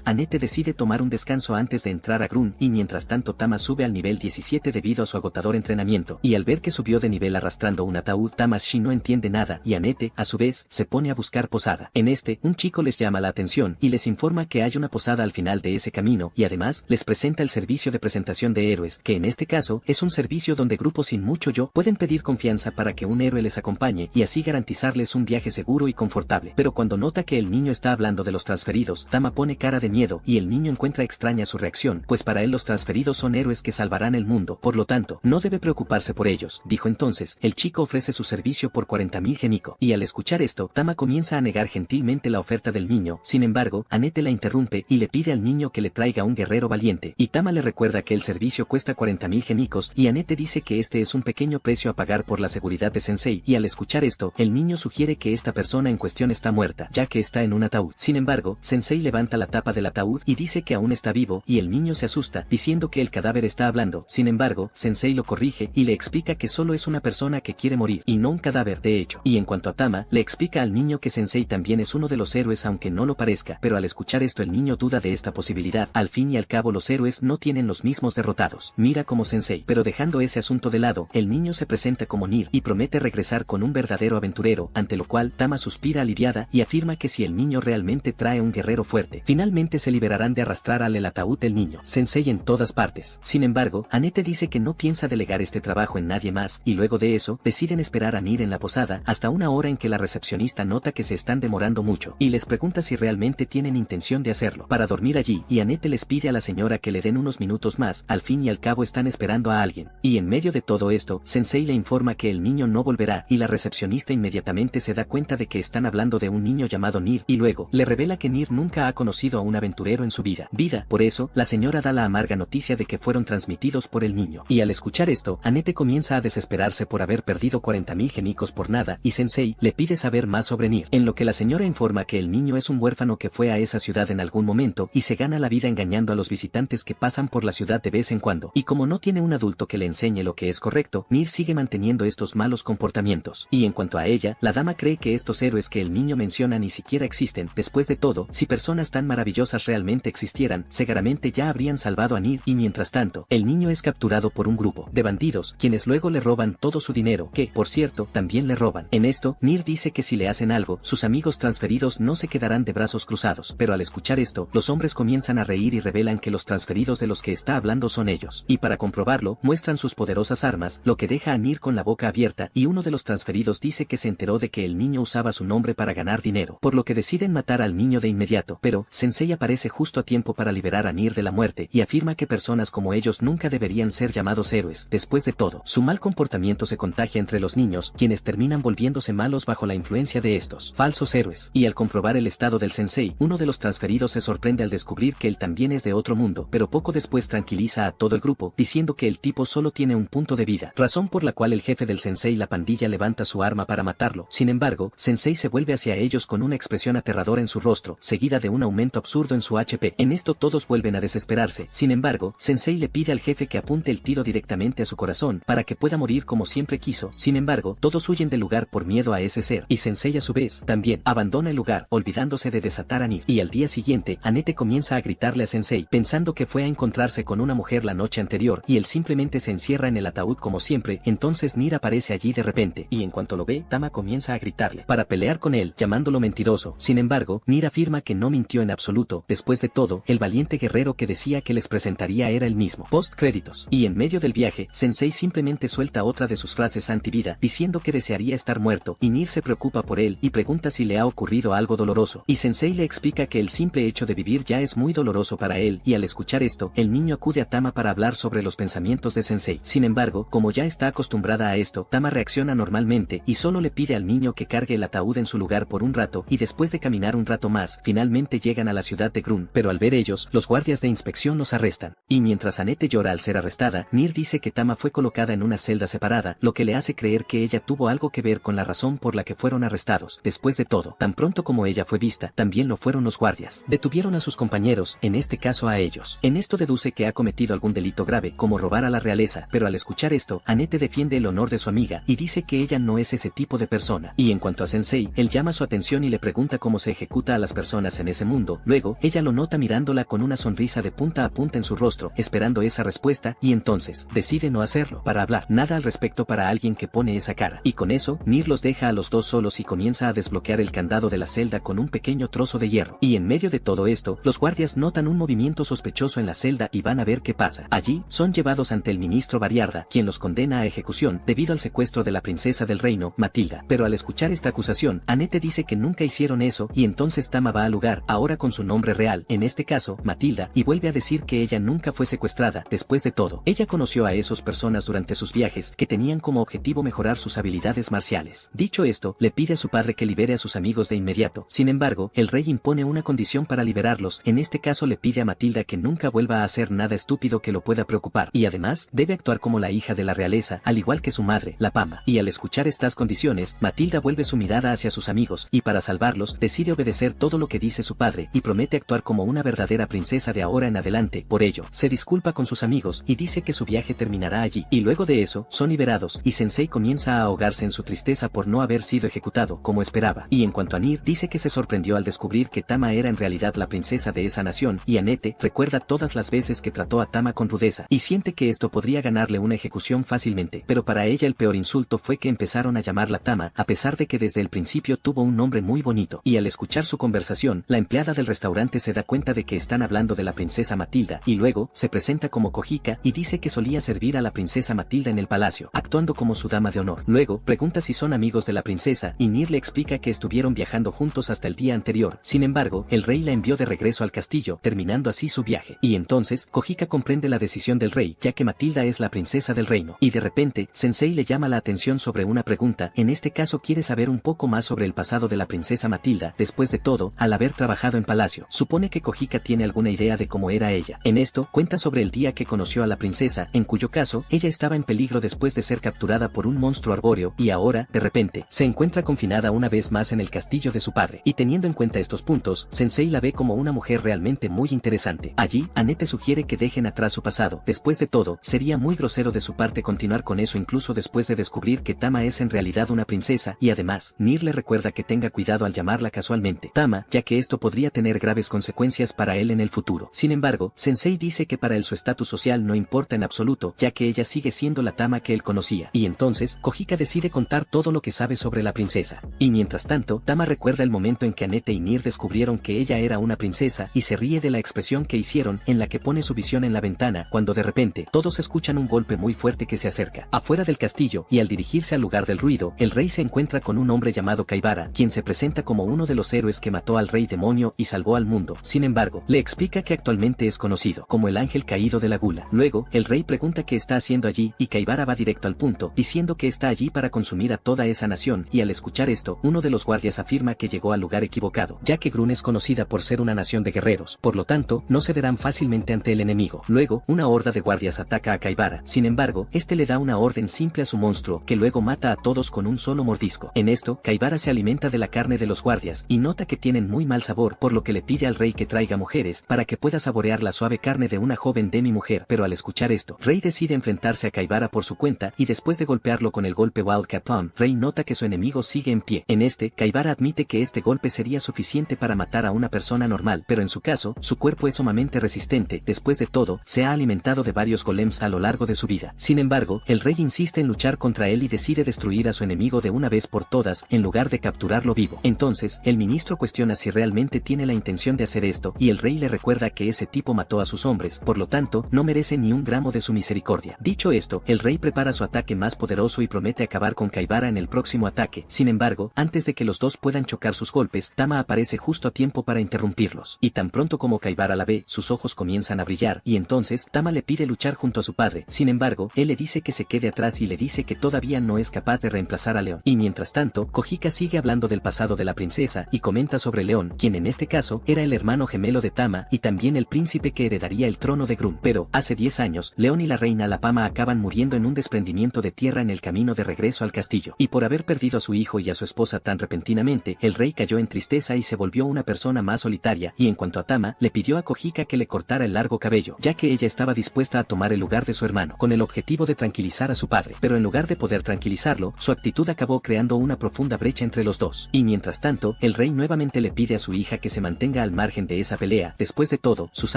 S1: Annette decide tomar un descanso antes de entrar a Grun, y mientras tanto Tama sube al nivel 17 debido a su agotador entrenamiento, y al ver que subió de nivel arrastrando un ataúd, Tamashi no entiende nada, y Annette, a su vez, se pone a buscar posada. En este, un chico les llama la atención, y les informa que hay una posada al final de ese camino, y además, les presenta el servicio de presentación de héroes, que en este caso, es un servicio donde grupos sin mucho yo pueden pedir confianza para que un héroe les acompañe, y así garantizarles un viaje seguro y confortable. Pero cuando nota que el niño está hablando de los transferidos, Tama pone cara de miedo, y el niño encuentra extraña su reacción, pues para él los transferidos son héroes que salvarán el mundo, por lo tanto, no debe preocuparse por ellos, dijo entonces. El chico ofrece su servicio por 40.000 geniko, y al escuchar esto, Tama comienza a negar gentilmente la oferta del niño. Sin embargo, Annette la interrumpe y le pide al niño que le traiga un guerrero valiente, y Tama le recuerda que el servicio cuesta 40.000 genikos, y Annette dice que este es un pequeño precio a pagar por la seguridad de Sensei, y al escuchar esto, el niño sugiere que esta persona en cuestión está muerta, ya que está en un ataúd. Sin embargo, Sensei levanta la tapa del ataúd y dice que aún está vivo, y el niño se asusta, diciendo que el cadáver está hablando. Sin embargo, Sensei lo corrige y le explica que solo es una persona que quiere morir, y no un cadáver, de hecho. Y en cuanto a Tama, le explica al niño que Sensei también es uno de los héroes aunque no lo parezca, pero al escuchar esto el niño duda de esta posibilidad. Al fin y al cabo los héroes no tienen los mismos derrotados. Mira como Sensei. Pero dejando ese asunto de lado, el niño se presenta como Nier y promete regresar con un verdadero aventurero, ante lo cual Tama suspira aliviada y afirma que si el niño realmente trae un guerrero fuerte, finalmente se liberarán de arrastrar al ataúd del niño. Sensei en todas partes. Sin embargo, Annette dice que no piensa delegar este trabajo en nadie más, y luego de eso, deciden esperar a Nier en la posada, hasta una hora en que la recepcionista nota que se están demorando mucho, y les pregunta si realmente tienen intención de hacerlo, para dormir allí, y Annette les pide a la señora que le den unos minutos más. Al fin y al cabo están esperando a alguien, y en medio de todo esto, Sensei le informa que el niño no volverá, y la recepcionista inmediatamente se da cuenta de que están hablando de un niño llamado Nier, y luego, le revela que Nier nunca ha conocido a un aventurero en su vida. Por eso, la señora da la amarga noticia de que fueron transmitidos por el niño, y al escuchar esto, Annette comienza a desesperarse por haber perdido 40.000 genikos por nada, y Sensei le pide saber más sobre Nier, en lo que la señora informa que el niño es un huérfano que fue a esa ciudad en algún momento, y se gana la vida engañando a los visitantes que pasan por la ciudad de vez en cuando, y como no tiene un adulto que le enseñe lo que es correcto, Nier sigue manteniendo estos malos comportamientos. Y en cuanto a ella, la dama cree que estos héroes que el niño menciona ni siquiera existen. Después de todo, si personas tan maravillosas realmente existieran, seguramente ya habrían salvado a Nier, y mientras tanto, el niño es capturado por un grupo de bandidos, quienes luego le roban todo su dinero, que, por cierto, también le roban. En esto, Nier dice que si le hacen algo, sus amigos transferidos no se quedarán de brazos cruzados, pero al escuchar esto, los hombres comienzan a reír y revelan que los transferidos de los que está hablando son ellos, y para comprobarlo, muestran sus poderosas armas, lo que deja a Nier con la boca abierta, y uno de los transferidos dice que se enteró de que el niño usaba su nombre para ganar dinero, por lo que deciden matar al niño de inmediato, pero Sensei aparece justo a tiempo para liberar a Nier de la muerte, y afirma que personas como ellos nunca deberían ser llamados héroes. Después de todo, su mal comportamiento se contagia entre los niños, quienes terminan volviéndose malos bajo la influencia de estos falsos héroes, y al comprobar el estado del Sensei, uno de los transferidos se sorprende al descubrir que él también es de otro mundo, pero poco después tranquiliza a todo el grupo, diciendo que el tipo solo tiene un punto de vida, razón por la cual el jefe del Sensei y la pandilla levanta su arma para matarlo. Sin embargo, Sensei se vuelve hacia ellos con una expresión aterradora en su rostro, seguida de un aumento absurdo en su HP. En esto todos vuelven a desesperarse. Sin embargo, Sensei le pide al jefe que apunte el tiro directamente a su corazón, para que pueda morir como siempre quiso. Sin embargo, todos huyen del lugar por miedo a ese ser, y Sensei a su vez, también, abandona el lugar, olvidándose de desatar a Nier. Y al día siguiente, Annette comienza a gritarle a Sensei, pensando que fue a encontrarse con una mujer la noche anterior, y él simplemente se encierra en el ataúd como siempre. Entonces Nier aparece allí de repente, y en cuanto lo ve, Tama comienza a gritarle, para pelear con él, llamándolo mentiroso. Sin embargo, Nier afirma que no mintió en absoluto. Después de todo, el valiente guerrero que decía que les presentaría era el mismo. Post créditos. Y en medio del viaje, Sensei simplemente suelta otra de sus frases anti-vida, diciendo que desearía estar muerto, y Nier se preocupa por él, y pregunta si le ha ocurrido algo doloroso, y Sensei le explica que el simple hecho de vivir ya es muy doloroso para él, y al escuchar esto, el niño acude a Tama para hablar sobre los pensamientos de Sensei. Sin embargo, como ya está acostumbrada a esto, Tama reacciona normalmente, y solo le pide al niño que cargue el ataúd en su lugar por un rato, y después de caminar un rato más, finalmente llegan a la ciudad de Grun, pero al ver ellos, los guardias de inspección los arrestan. Y mientras Annette llora al ser arrestada, Nier dice que Tama fue colocada en una celda separada, lo que le hace creer que ella tuvo algo que ver con la razón por la que fueron arrestados. Después de todo, tan pronto como ella fue vista, también lo fueron los guardias. Detuvieron a sus compañeros, en este caso a ellos. En esto deduce que ha cometido algún delito grave, como robar a la realeza, pero al escuchar esto, Anete defiende el honor de su amiga y dice que ella no es ese tipo de persona. Y en cuanto a Sensei, él llama su atención y le pregunta cómo se ejecuta a las personas en ese mundo. Luego, ella lo nota mirándola con una sonrisa de punta a punta en su rostro, esperando esa respuesta, y entonces, decide no hacerlo, para hablar nada al respecto para alguien que pone esa cara. Y con eso, Nier los deja a los dos solos y comienza a desbloquear el candado de la celda con un pequeño trozo de hierro. Y en medio de todo esto, los guardias notan un movimiento sospechoso en la celda y van a ver qué pasa. Allí, son llevados ante el ministro Bariarda, quien los condena a ejecución debido al secuestro de la princesa del reino, Matilda. Pero al escuchar esta acusación, Anete dice que nunca hicieron eso y entonces Tama va al lugar, ahora con su nombre real, en este caso, Matilda, y vuelve a decir que ella nunca fue secuestrada. Después de todo, ella conoció a esas personas durante sus viajes que tenían como objetivo mejorar sus habilidades marciales. Dicho esto, le pide a su padre que libere a sus amigos de inmediato. Sin embargo, el rey impone una condición para liberarlos, en este caso le pide a Matilda que nunca vuelva a hacer nada estúpido que lo pueda preocupar, y además, debe actuar como la hija de la realeza, al igual que su madre, la Pama. Y al escuchar estas condiciones, Matilda vuelve su mirada hacia sus amigos, y para salvarlos, decide obedecer todo lo que dice su padre, y promete actuar como una verdadera princesa de ahora en adelante. Por ello, se disculpa con sus amigos, y dice que su viaje terminará allí. Y luego de eso, son liberados, y Sensei comienza a ahogarse en su tristeza por no haber sido ejecutado, como esperaba. Y en cuanto a Nier, dice que se sorprendió al descubrir que Tama era en realidad la princesa de esa nación, y Anete recuerda todas las veces que trató a Tama con rudeza, y siente que esto podría ganarle una ejecución fácilmente. Pero para ella el peor insulto fue que empezaron a llamarla Tama, a pesar de que desde el principio tuvo un nombre muy bonito. Y al escuchar su conversación, la empleada del restaurante se da cuenta de que están hablando de la princesa Matilda, y luego, se presenta como Kojika y dice que solía servir a la princesa Matilda en el palacio, actuando como su dama de honor. Luego, pregunta si son amigos de la princesa, y Nier le explica que estuvieron viajando juntos hasta el día anterior. Sin embargo, el rey la envió de regreso al castillo, terminando así su viaje. Y entonces, Kojika comprende la decisión del rey, ya que Matilda es la princesa del reino. Y de repente, Sensei le llama la atención sobre una pregunta, en este caso quiere saber un poco más sobre el pasado de la princesa Matilda. Después de todo, al haber trabajado en palacio, supone que Kojika tiene alguna idea de cómo era ella. En esto, cuenta sobre el día que conoció a la princesa, en cuyo caso, ella estaba en peligro después de ser capturada por un monstruo arbóreo, y ahora, de repente, se encuentra confinada una vez más en el castillo de su padre. Y teniendo en cuenta estos puntos, Sensei la ve como una mujer realmente muy interesante. Allí, Anete sugiere que dejen atrás su pasado. Después de todo, sería muy grosero de su parte continuar con eso incluso después de descubrir que Tama es en realidad una princesa, y además, Nier le recuerda que tenga cuidado al llamarla casualmente Tama, ya que esto podría tener graves consecuencias para él en el futuro. Sin embargo, Sensei dice que para él su estatus social no importa en absoluto, ya que ella sigue siendo la Tama que él conocía. Y entonces, Kojika decide contar todo lo que sabe sobre la princesa. Y mientras tanto, Tama recuerda el momento en que Anete y Nier descubrieron que ella era una princesa, y se ríe de la expresión que hicieron, en la que pone su visión en la ventana, cuando de repente, todos escuchan un golpe muy fuerte que se acerca. Afuera del castillo, y al dirigirse al lugar del ruido, el rey se encuentra con un hombre llamado Kaibara, quien se presenta como uno de los héroes que mató al rey demonio y salvó al mundo. Sin embargo, le explica que actualmente es conocido como el ángel caído de la gula. Luego, el rey pregunta qué está haciendo allí, y Kaibara va directo al punto, diciendo que está allí para consumir a toda esa nación, y al escuchar esto, uno de los guardias afirma que llegó al lugar equivocado, ya que Grun es conocida por ser una nación de guerreros, por lo tanto, no cederán fácilmente ante el enemigo. Luego, una horda de guardias ataca a Kaibara, sin embargo, este le da una orden simple a su monstruo, que luego mata a todos con un solo mordisco. En esto, Kaibara se alimenta de la carne de los guardias, y nota que tienen muy mal sabor, por lo que le pide al rey que traiga mujeres, para que pueda saborear la suave carne de una joven demi-mujer. Pero al escuchar esto, Rey decide enfrentarse a Kaibara por su cuenta, y después de golpearlo con el golpe Wildcat Palm, Rey nota que su enemigo sigue en pie. En este, Kaibara admite que este golpe sería suficiente para matar a una persona normal, pero en su caso, su cuerpo es sumamente resistente. Después de todo, se ha alimentado de varios golems a lo largo de su vida. Sin embargo, el rey insiste en luchar contra él y decide destruir a su enemigo de una vez por todas, en lugar de capturarlo vivo. Entonces, el ministro cuestiona si realmente tiene la intención de hacer esto, y el rey le recuerda que ese tipo mató a sus hombres, por lo tanto, no merece ni un gramo de su misericordia. Dicho esto, el rey prepara su ataque más poderoso y promete acabar con Kaibara en el próximo ataque. Sin embargo, antes de que los dos puedan chocar sus golpes, Tama aparece justo a tiempo para interrumpirlos. Y tan pronto como Kaibara la ve, sus ojos comienzan a brillar, y entonces, Tama le pide luchar junto a su padre. Sin embargo, él le dice que se quede atrás y le dice que todavía no es capaz de reemplazar a León. Y mientras tanto, Kojika sigue hablando del pasado de la princesa, y comenta sobre León, quien en este caso, era el hermano gemelo de Tama, y también el príncipe que heredaría el trono de Grun. Pero, hace 10 años, León y la reina La Pama acaban muriendo en un desprendimiento de tierra en el camino de regreso al castillo. Y por haber perdido a su hijo y a su esposa tan repentinamente, el rey cayó en tristeza y se volvió una persona más solitaria, y en cuanto a Tama, le pidió a Kojika que le cortara el largo cabello, ya que ella estaba dispuesta a tomar el lugar de su hermano, con el objetivo objetivo de tranquilizar a su padre, pero en lugar de poder tranquilizarlo, su actitud acabó creando una profunda brecha entre los dos. Y mientras tanto, el rey nuevamente le pide a su hija que se mantenga al margen de esa pelea. Después de todo, sus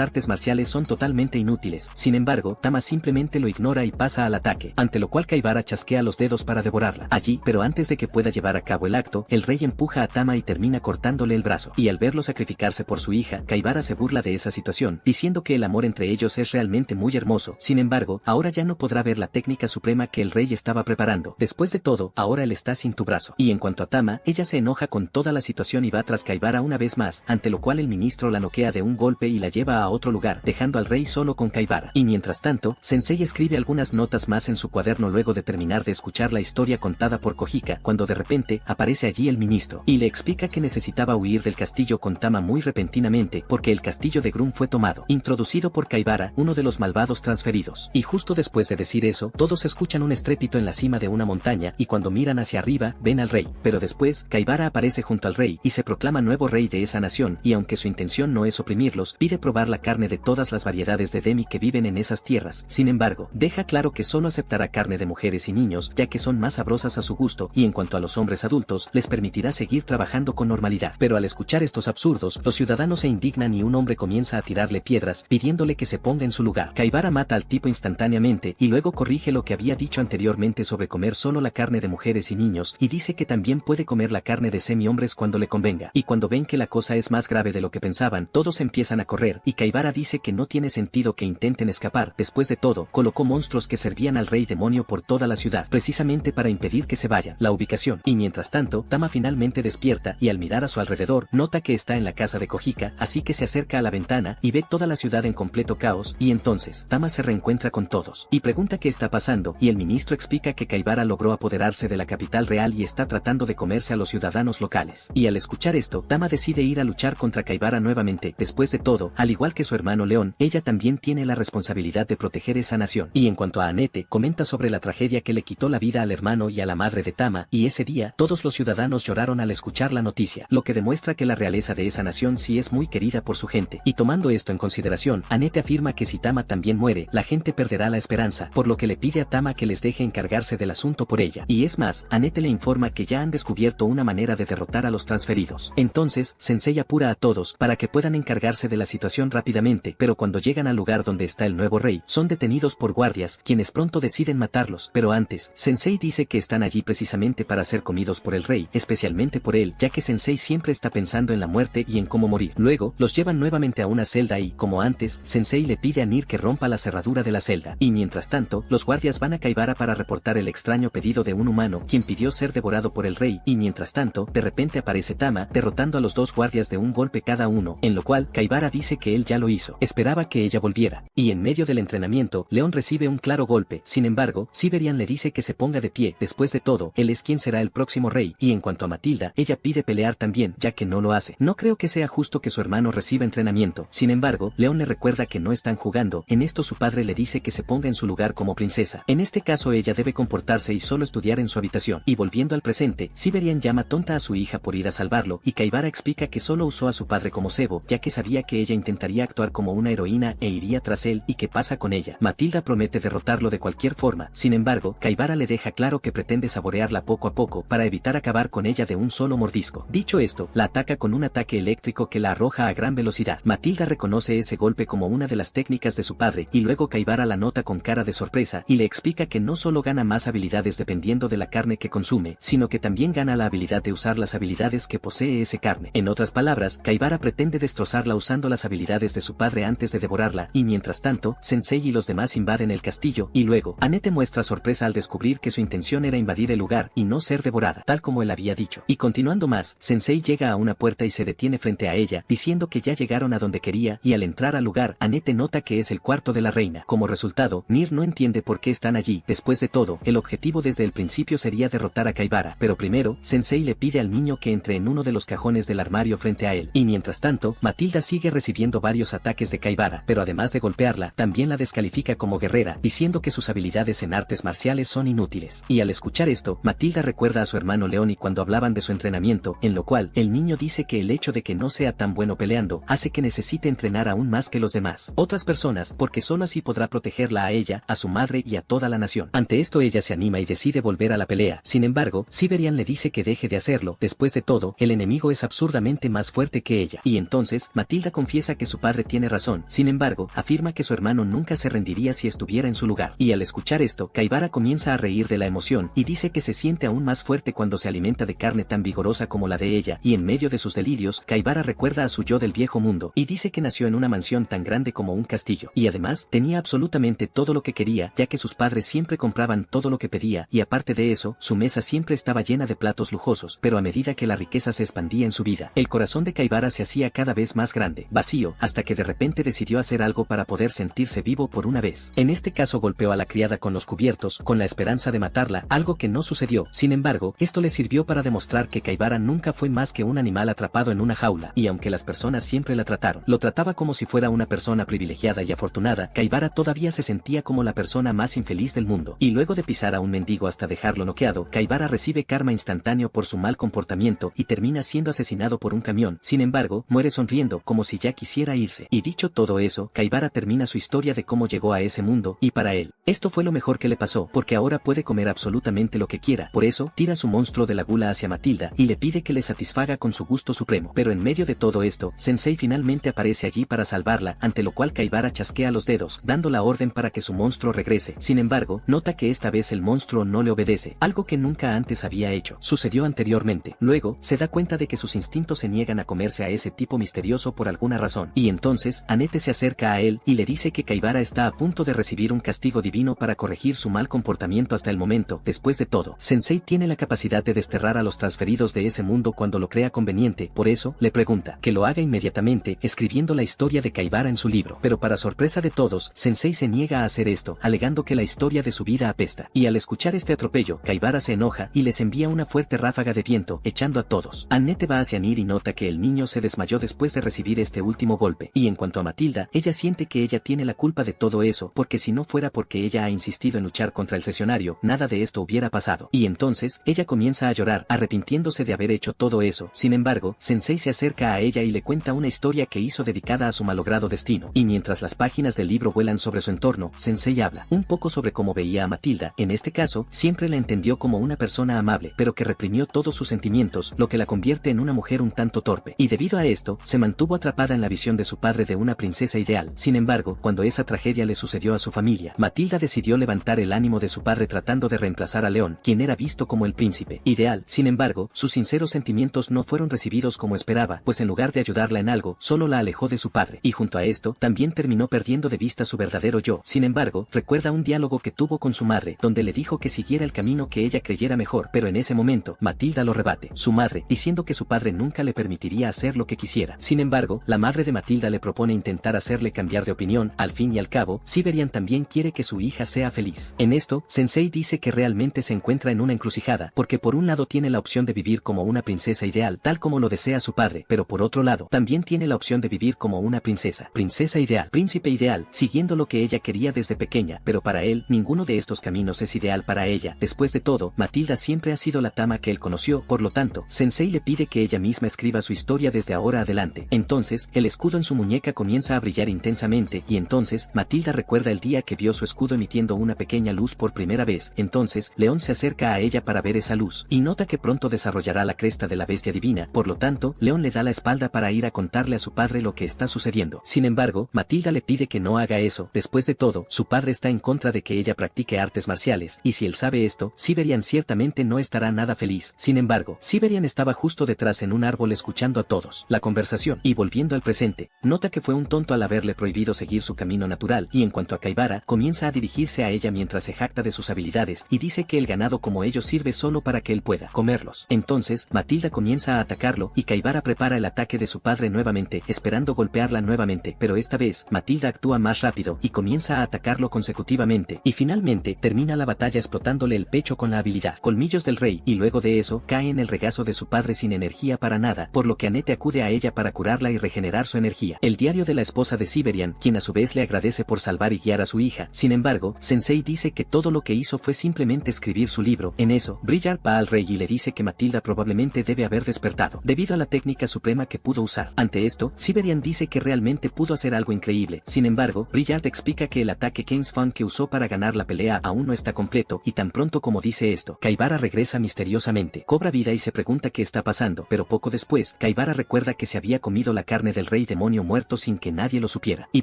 S1: artes marciales son totalmente inútiles. Sin embargo, Tama simplemente lo ignora y pasa al ataque, ante lo cual Kaibara chasquea los dedos para devorarla. Allí, pero antes de que pueda llevar a cabo el acto, el rey empuja a Tama y termina cortándole el brazo. Y al verlo sacrificarse por su hija, Kaibara se burla de esa situación, diciendo que el amor entre ellos es realmente muy hermoso. Sin embargo, ahora ya no podrá ver la técnica suprema que el rey estaba preparando. Después de todo, ahora él está sin tu brazo. Y en cuanto a Tama, ella se enoja con toda la situación y va tras Kaibara una vez más, ante lo cual el ministro la noquea de un golpe y la lleva a otro lugar, dejando al rey solo con Kaibara. Y mientras tanto, Sensei escribe algunas notas más en su cuaderno luego de terminar de escuchar la historia contada por Kojika, cuando de repente aparece allí el ministro, y le explica que necesitaba huir del castillo con Tama muy repentinamente, porque el castillo de Grum fue tomado, introducido por Kaibara, uno de los malvados transferidos. Y justo después de decir eso, todos escuchan un estrépito en la cima de una montaña, y cuando miran hacia arriba, ven al rey. Pero después, Kaibara aparece junto al rey, y se proclama nuevo rey de esa nación, y aunque su intención no es oprimirlos, pide probar la carne de todas las variedades de Demi que viven en esas tierras. Sin embargo, deja claro que solo aceptará carne de mujeres y niños, ya que son más sabrosas a su gusto, y en cuanto a los hombres adultos, les permitirá seguir trabajando con normalidad. Pero al escuchar estos absurdos, los ciudadanos se indignan y un hombre comienza a tirarle piedras, pidiéndole que se ponga en su lugar. Kaibara mata al tipo instantáneamente, y luego corrige lo que había dicho anteriormente sobre comer solo la carne de mujeres y niños, y dice que también puede comer la carne de semi-hombres cuando le convenga. Y cuando ven que la cosa es más grave de lo que pensaban, todos empiezan a correr, y Kaibara dice que no tiene sentido que intenten escapar. Después de todo, colocó monstruos que servían al rey demonio por toda la ciudad, precisamente para impedir que se vayan. La ubicación. Y mientras tanto, Tama finalmente despierta, y al mirar a su alrededor, nota que está en la casa de Kojika, así que se acerca a la ventana, y ve toda la ciudad en completo caos, y entonces, Tama se reencuentra con todos, y pregunta qué está pasando, y el ministro explica que Kaibara logró apoderarse de la capital real y está tratando de comerse a los ciudadanos locales. Y al escuchar esto, Tama decide ir a luchar contra Kaibara nuevamente. Después de todo, al igual que su hermano León, ella también tiene la responsabilidad de proteger esa nación. Y en cuanto a Anete, comenta sobre la tragedia que le quitó la vida al hermano y a la madre de Tama, y ese día, todos los ciudadanos lloraron al escuchar la noticia, lo que demuestra que la realeza de esa nación sí es muy querida por su gente. Y tomando esto en consideración, Anete afirma que si Tama también muere, la gente perderá la esperanza, por lo que le pide a Tama que les deje encargarse del asunto por ella. Y es más, Anete le informa que ya han descubierto una manera de derrotar a los transferidos. Entonces, Sensei apura a todos para que puedan encargarse de la situación rápidamente, pero cuando llegan al lugar donde está el nuevo rey, son detenidos por guardias, quienes pronto deciden matarlos. Pero antes, Sensei dice que están allí precisamente para ser comidos por el rey, especialmente por él, ya que Sensei siempre está pensando en la muerte y en cómo morir. Luego, los llevan nuevamente a una celda y, como antes, Sensei le pide a Nir que rompa la cerradura de la celda. Y mientras tanto, los guardias van a Kaibara para reportar el extraño pedido de un humano, quien pidió ser devorado por el rey, y mientras tanto, de repente aparece Tama, derrotando a los dos guardias de un golpe cada uno, en lo cual, Kaibara dice que él ya lo hizo. Esperaba que ella volviera. Y en medio del entrenamiento, León recibe un claro golpe. Sin embargo, Siberian le dice que se ponga de pie. Después de todo, él es quien será el próximo rey. Y en cuanto a Matilda, ella pide pelear también, ya que no lo hace. No creo que sea justo que su hermano reciba entrenamiento. Sin embargo, León le recuerda que no están jugando. En esto su padre le dice que se ponga en su lugar como princesa. En este caso ella debe comportarse y solo estudiar en su habitación. Y volviendo al presente, Siberian llama tonta a su hija por ir a salvarlo, y Kaibara explica que solo usó a su padre como cebo, ya que sabía que ella intentaría actuar como una heroína e iría tras él. ¿Y qué pasa con ella? Matilda promete derrotarlo de cualquier forma. Sin embargo, Kaibara le deja claro que pretende saborearla poco a poco para evitar acabar con ella de un solo mordisco. Dicho esto, la ataca con un ataque eléctrico que la arroja a gran velocidad. Matilda reconoce ese golpe como una de las técnicas de su padre, y luego Kaibara la nota con cara de sorpresa y le explica que no solo gana más habilidades dependiendo de la carne que consume, sino que también gana la habilidad de usar las habilidades que posee ese carne. En otras palabras, Kaibara pretende destrozarla usando las habilidades de su padre antes de devorarla, y mientras tanto, Sensei y los demás invaden el castillo, y luego, Anete muestra sorpresa al descubrir que su intención era invadir el lugar y no ser devorada, tal como él había dicho. Y continuando más, Sensei llega a una puerta y se detiene frente a ella, diciendo que ya llegaron a donde quería, y al entrar al lugar, Anete nota que es el cuarto de la reina. Como resultado, Nir no entiende por qué están allí. Después de todo, el objetivo desde el principio sería derrotar a Kaibara, pero primero, Sensei le pide al niño que entre en uno de los cajones del armario frente a él. Y mientras tanto, Matilda sigue recibiendo varios ataques de Kaibara, pero además de golpearla, también la descalifica como guerrera, diciendo que sus habilidades en artes marciales son inútiles. Y al escuchar esto, Matilda recuerda a su hermano León y cuando hablaban de su entrenamiento, en lo cual, el niño dice que el hecho de que no sea tan bueno peleando, hace que necesite entrenar aún más que los demás. Otras personas, porque solo así podrá protegerla a ella, a su madre y a toda la nación. Ante esto ella se anima y decide volver a la pelea. Sin embargo, Siberian le dice que deje de hacerlo. Después de todo, el enemigo es absurdamente más fuerte que ella. Y entonces, Matilda confiesa que su padre tiene razón. Sin embargo, afirma que su hermano nunca se rendiría si estuviera en su lugar. Y al escuchar esto, Kaibara comienza a reír de la emoción y dice que se siente aún más fuerte cuando se alimenta de carne tan vigorosa como la de ella. Y en medio de sus delirios, Kaibara recuerda a su yo del viejo mundo y dice que nació en una mansión tan grande como un castillo. Y además, tenía absolutamente todo lo que quería, ya que sus padres siempre compraban todo lo que pedía, y aparte de eso, su mesa siempre estaba llena de platos lujosos. Pero a medida que la riqueza se expandía en su vida, el corazón de Kaibara se hacía cada vez más grande, vacío, hasta que de repente decidió hacer algo para poder sentirse vivo por una vez. En este caso golpeó a la criada con los cubiertos, con la esperanza de matarla, algo que no sucedió. Sin embargo, esto le sirvió para demostrar que Kaibara nunca fue más que un animal atrapado en una jaula, y aunque las personas siempre lo trataba como si fuera una persona privilegiada y afortunada, Kaibara todavía se sentía como la persona más infeliz del mundo. Y luego de pisar a un mendigo hasta dejarlo noqueado, Kaibara recibe karma instantáneo por su mal comportamiento y termina siendo asesinado por un camión. Sin embargo, muere sonriendo como si ya quisiera irse. Y dicho todo eso, Kaibara termina su historia de cómo llegó a ese mundo, y para él, esto fue lo mejor que le pasó, porque ahora puede comer absolutamente lo que quiera. Por eso, tira su monstruo de la gula hacia Matilda y le pide que le satisfaga con su gusto supremo. Pero en medio de todo esto, Sensei finalmente aparece allí para salvarla, ante lo cual Kaibara chasquea los dedos, dando la orden para que su monstruo regrese. Sin embargo, nota que esta vez el monstruo no le obedece, algo que nunca antes había hecho. Sucedió anteriormente. Luego, se da cuenta de que sus instintos se niegan a comerse a ese tipo misterioso por alguna razón. Y entonces, Annette se acerca a él y le dice que Kaibara está a punto de recibir un castigo divino para corregir su mal comportamiento hasta el momento. Después de todo, Sensei tiene la capacidad de desterrar a los transferidos de ese mundo cuando lo crea conveniente. Por eso, le pregunta que lo haga inmediatamente, escribiendo la historia de Kaibara en su libro. Pero para sorpresa de todos, Sensei se niega a hacer esto, alegando que la historia de su vida apesta. Y al escuchar este atropello, Kaibara se enoja y les envía una fuerte ráfaga de viento, echando a todos. Annette va hacia Nir y nota que el niño se desmayó después de recibir este último golpe. Y en cuanto a Matilda, ella siente que ella tiene la culpa de todo eso, porque si no fuera porque ella ha insistido en luchar contra el sesionario, nada de esto hubiera pasado. Y entonces, ella comienza a llorar, arrepintiéndose de haber hecho todo eso. Sin embargo, Sensei se acerca a ella y le cuenta una historia que hizo dedicada a su malogrado destino. Y mientras las páginas del libro vuelan sobre su entorno, Sensei habla un poco sobre cómo veía a Matilda. En este caso, siempre la entendió como una persona amable, pero que reprimió todos sus sentimientos, lo que la convierte en una mujer un tanto torpe. Y debido a esto, se mantuvo atrapada en la visión de su padre de una princesa ideal. Sin embargo, cuando esa tragedia le sucedió a su familia, Matilda decidió levantar el ánimo de su padre tratando de reemplazar a León, quien era visto como el príncipe ideal. Sin embargo, sus sinceros sentimientos no fueron recibidos como esperaba, pues en lugar de ayudarla en algo, solo la alejó de su padre. Y junto a esto, también terminó perdiendo de vista su verdadero yo. Sin embargo, recuerda un diálogo que tuvo con su madre, donde le dijo que siguiera el camino que ella creyera mejor, pero en ese momento, Matilda lo rebate, su madre, diciendo que su padre nunca le permitiría hacer lo que quisiera. Sin embargo, la madre de Matilda le propone intentar hacerle cambiar de opinión. Al fin y al cabo, Siberian también quiere que su hija sea feliz. En esto, Sensei dice que realmente se encuentra en una encrucijada, porque por un lado tiene la opción de vivir como una princesa ideal, tal como lo desea su padre, pero por otro lado, también tiene la opción de vivir como una princesa ideal, príncipe ideal, siguiendo lo que ella quería desde pequeña, pero para él, ninguno de estos caminos es ideal para ella. Después de todo, Matilda siempre ha sido la Tama que él conoció, por lo tanto, Sensei le pide que ella misma escriba su historia desde ahora adelante. Entonces, el escudo en su muñeca comienza a brillar intensamente, y entonces, Matilda recuerda el día que vio su escudo emitiendo una pequeña luz por primera vez. Entonces, León se acerca a ella para ver esa luz, y nota que pronto desarrollará la cresta de la bestia divina. Por lo tanto, León le da la espalda para ir a contarle a su padre lo que está sucediendo. Sin embargo, Matilda le pide que no haga eso. Después de todo, su padre está en contra de que ella practique artes marciales, y si él sabe esto, Siberian ciertamente no estará nada feliz. Sin embargo, Siberian estaba justo detrás en un árbol escuchando a todos la conversación, y volviendo al presente, nota que fue un tonto al haberle prohibido seguir su camino natural, y en cuanto a Kaibara, comienza a dirigirse a ella mientras se jacta de sus habilidades, y dice que el ganado como ellos sirve solo para que él pueda comerlos. Entonces, Matilda comienza a atacarlo, y Kaibara prepara el ataque de su padre nuevamente, esperando golpearla nuevamente, pero esta vez, Matilda actúa más rápido, y comienza a atacarlo consecutivamente, y finalmente, termina la batalla explotándole el pecho con la habilidad Colmillos del Rey, y luego de eso, cae en el regazo de su padre sin energía para nada, por lo que Annette acude a ella para curarla y regenerar su energía. El diario de la esposa de Siberian, quien a su vez le agradece por salvar y guiar a su hija. Sin embargo, Sensei dice que todo lo que hizo fue simplemente escribir su libro. En eso, Brillard va al rey y le dice que Matilda probablemente debe haber despertado, debido a la técnica suprema que pudo usar. Ante esto, Siberian dice que realmente pudo hacer algo increíble. Sin embargo, Brillard explica que el ataque Kens Fun que usó para ganar la pelea aún no está completo y tan pronto como dice esto, Kaibara regresa misteriosamente, cobra vida y se pregunta qué está pasando, pero poco después, Kaibara recuerda que se había comido la carne del rey demonio muerto sin que nadie lo supiera, y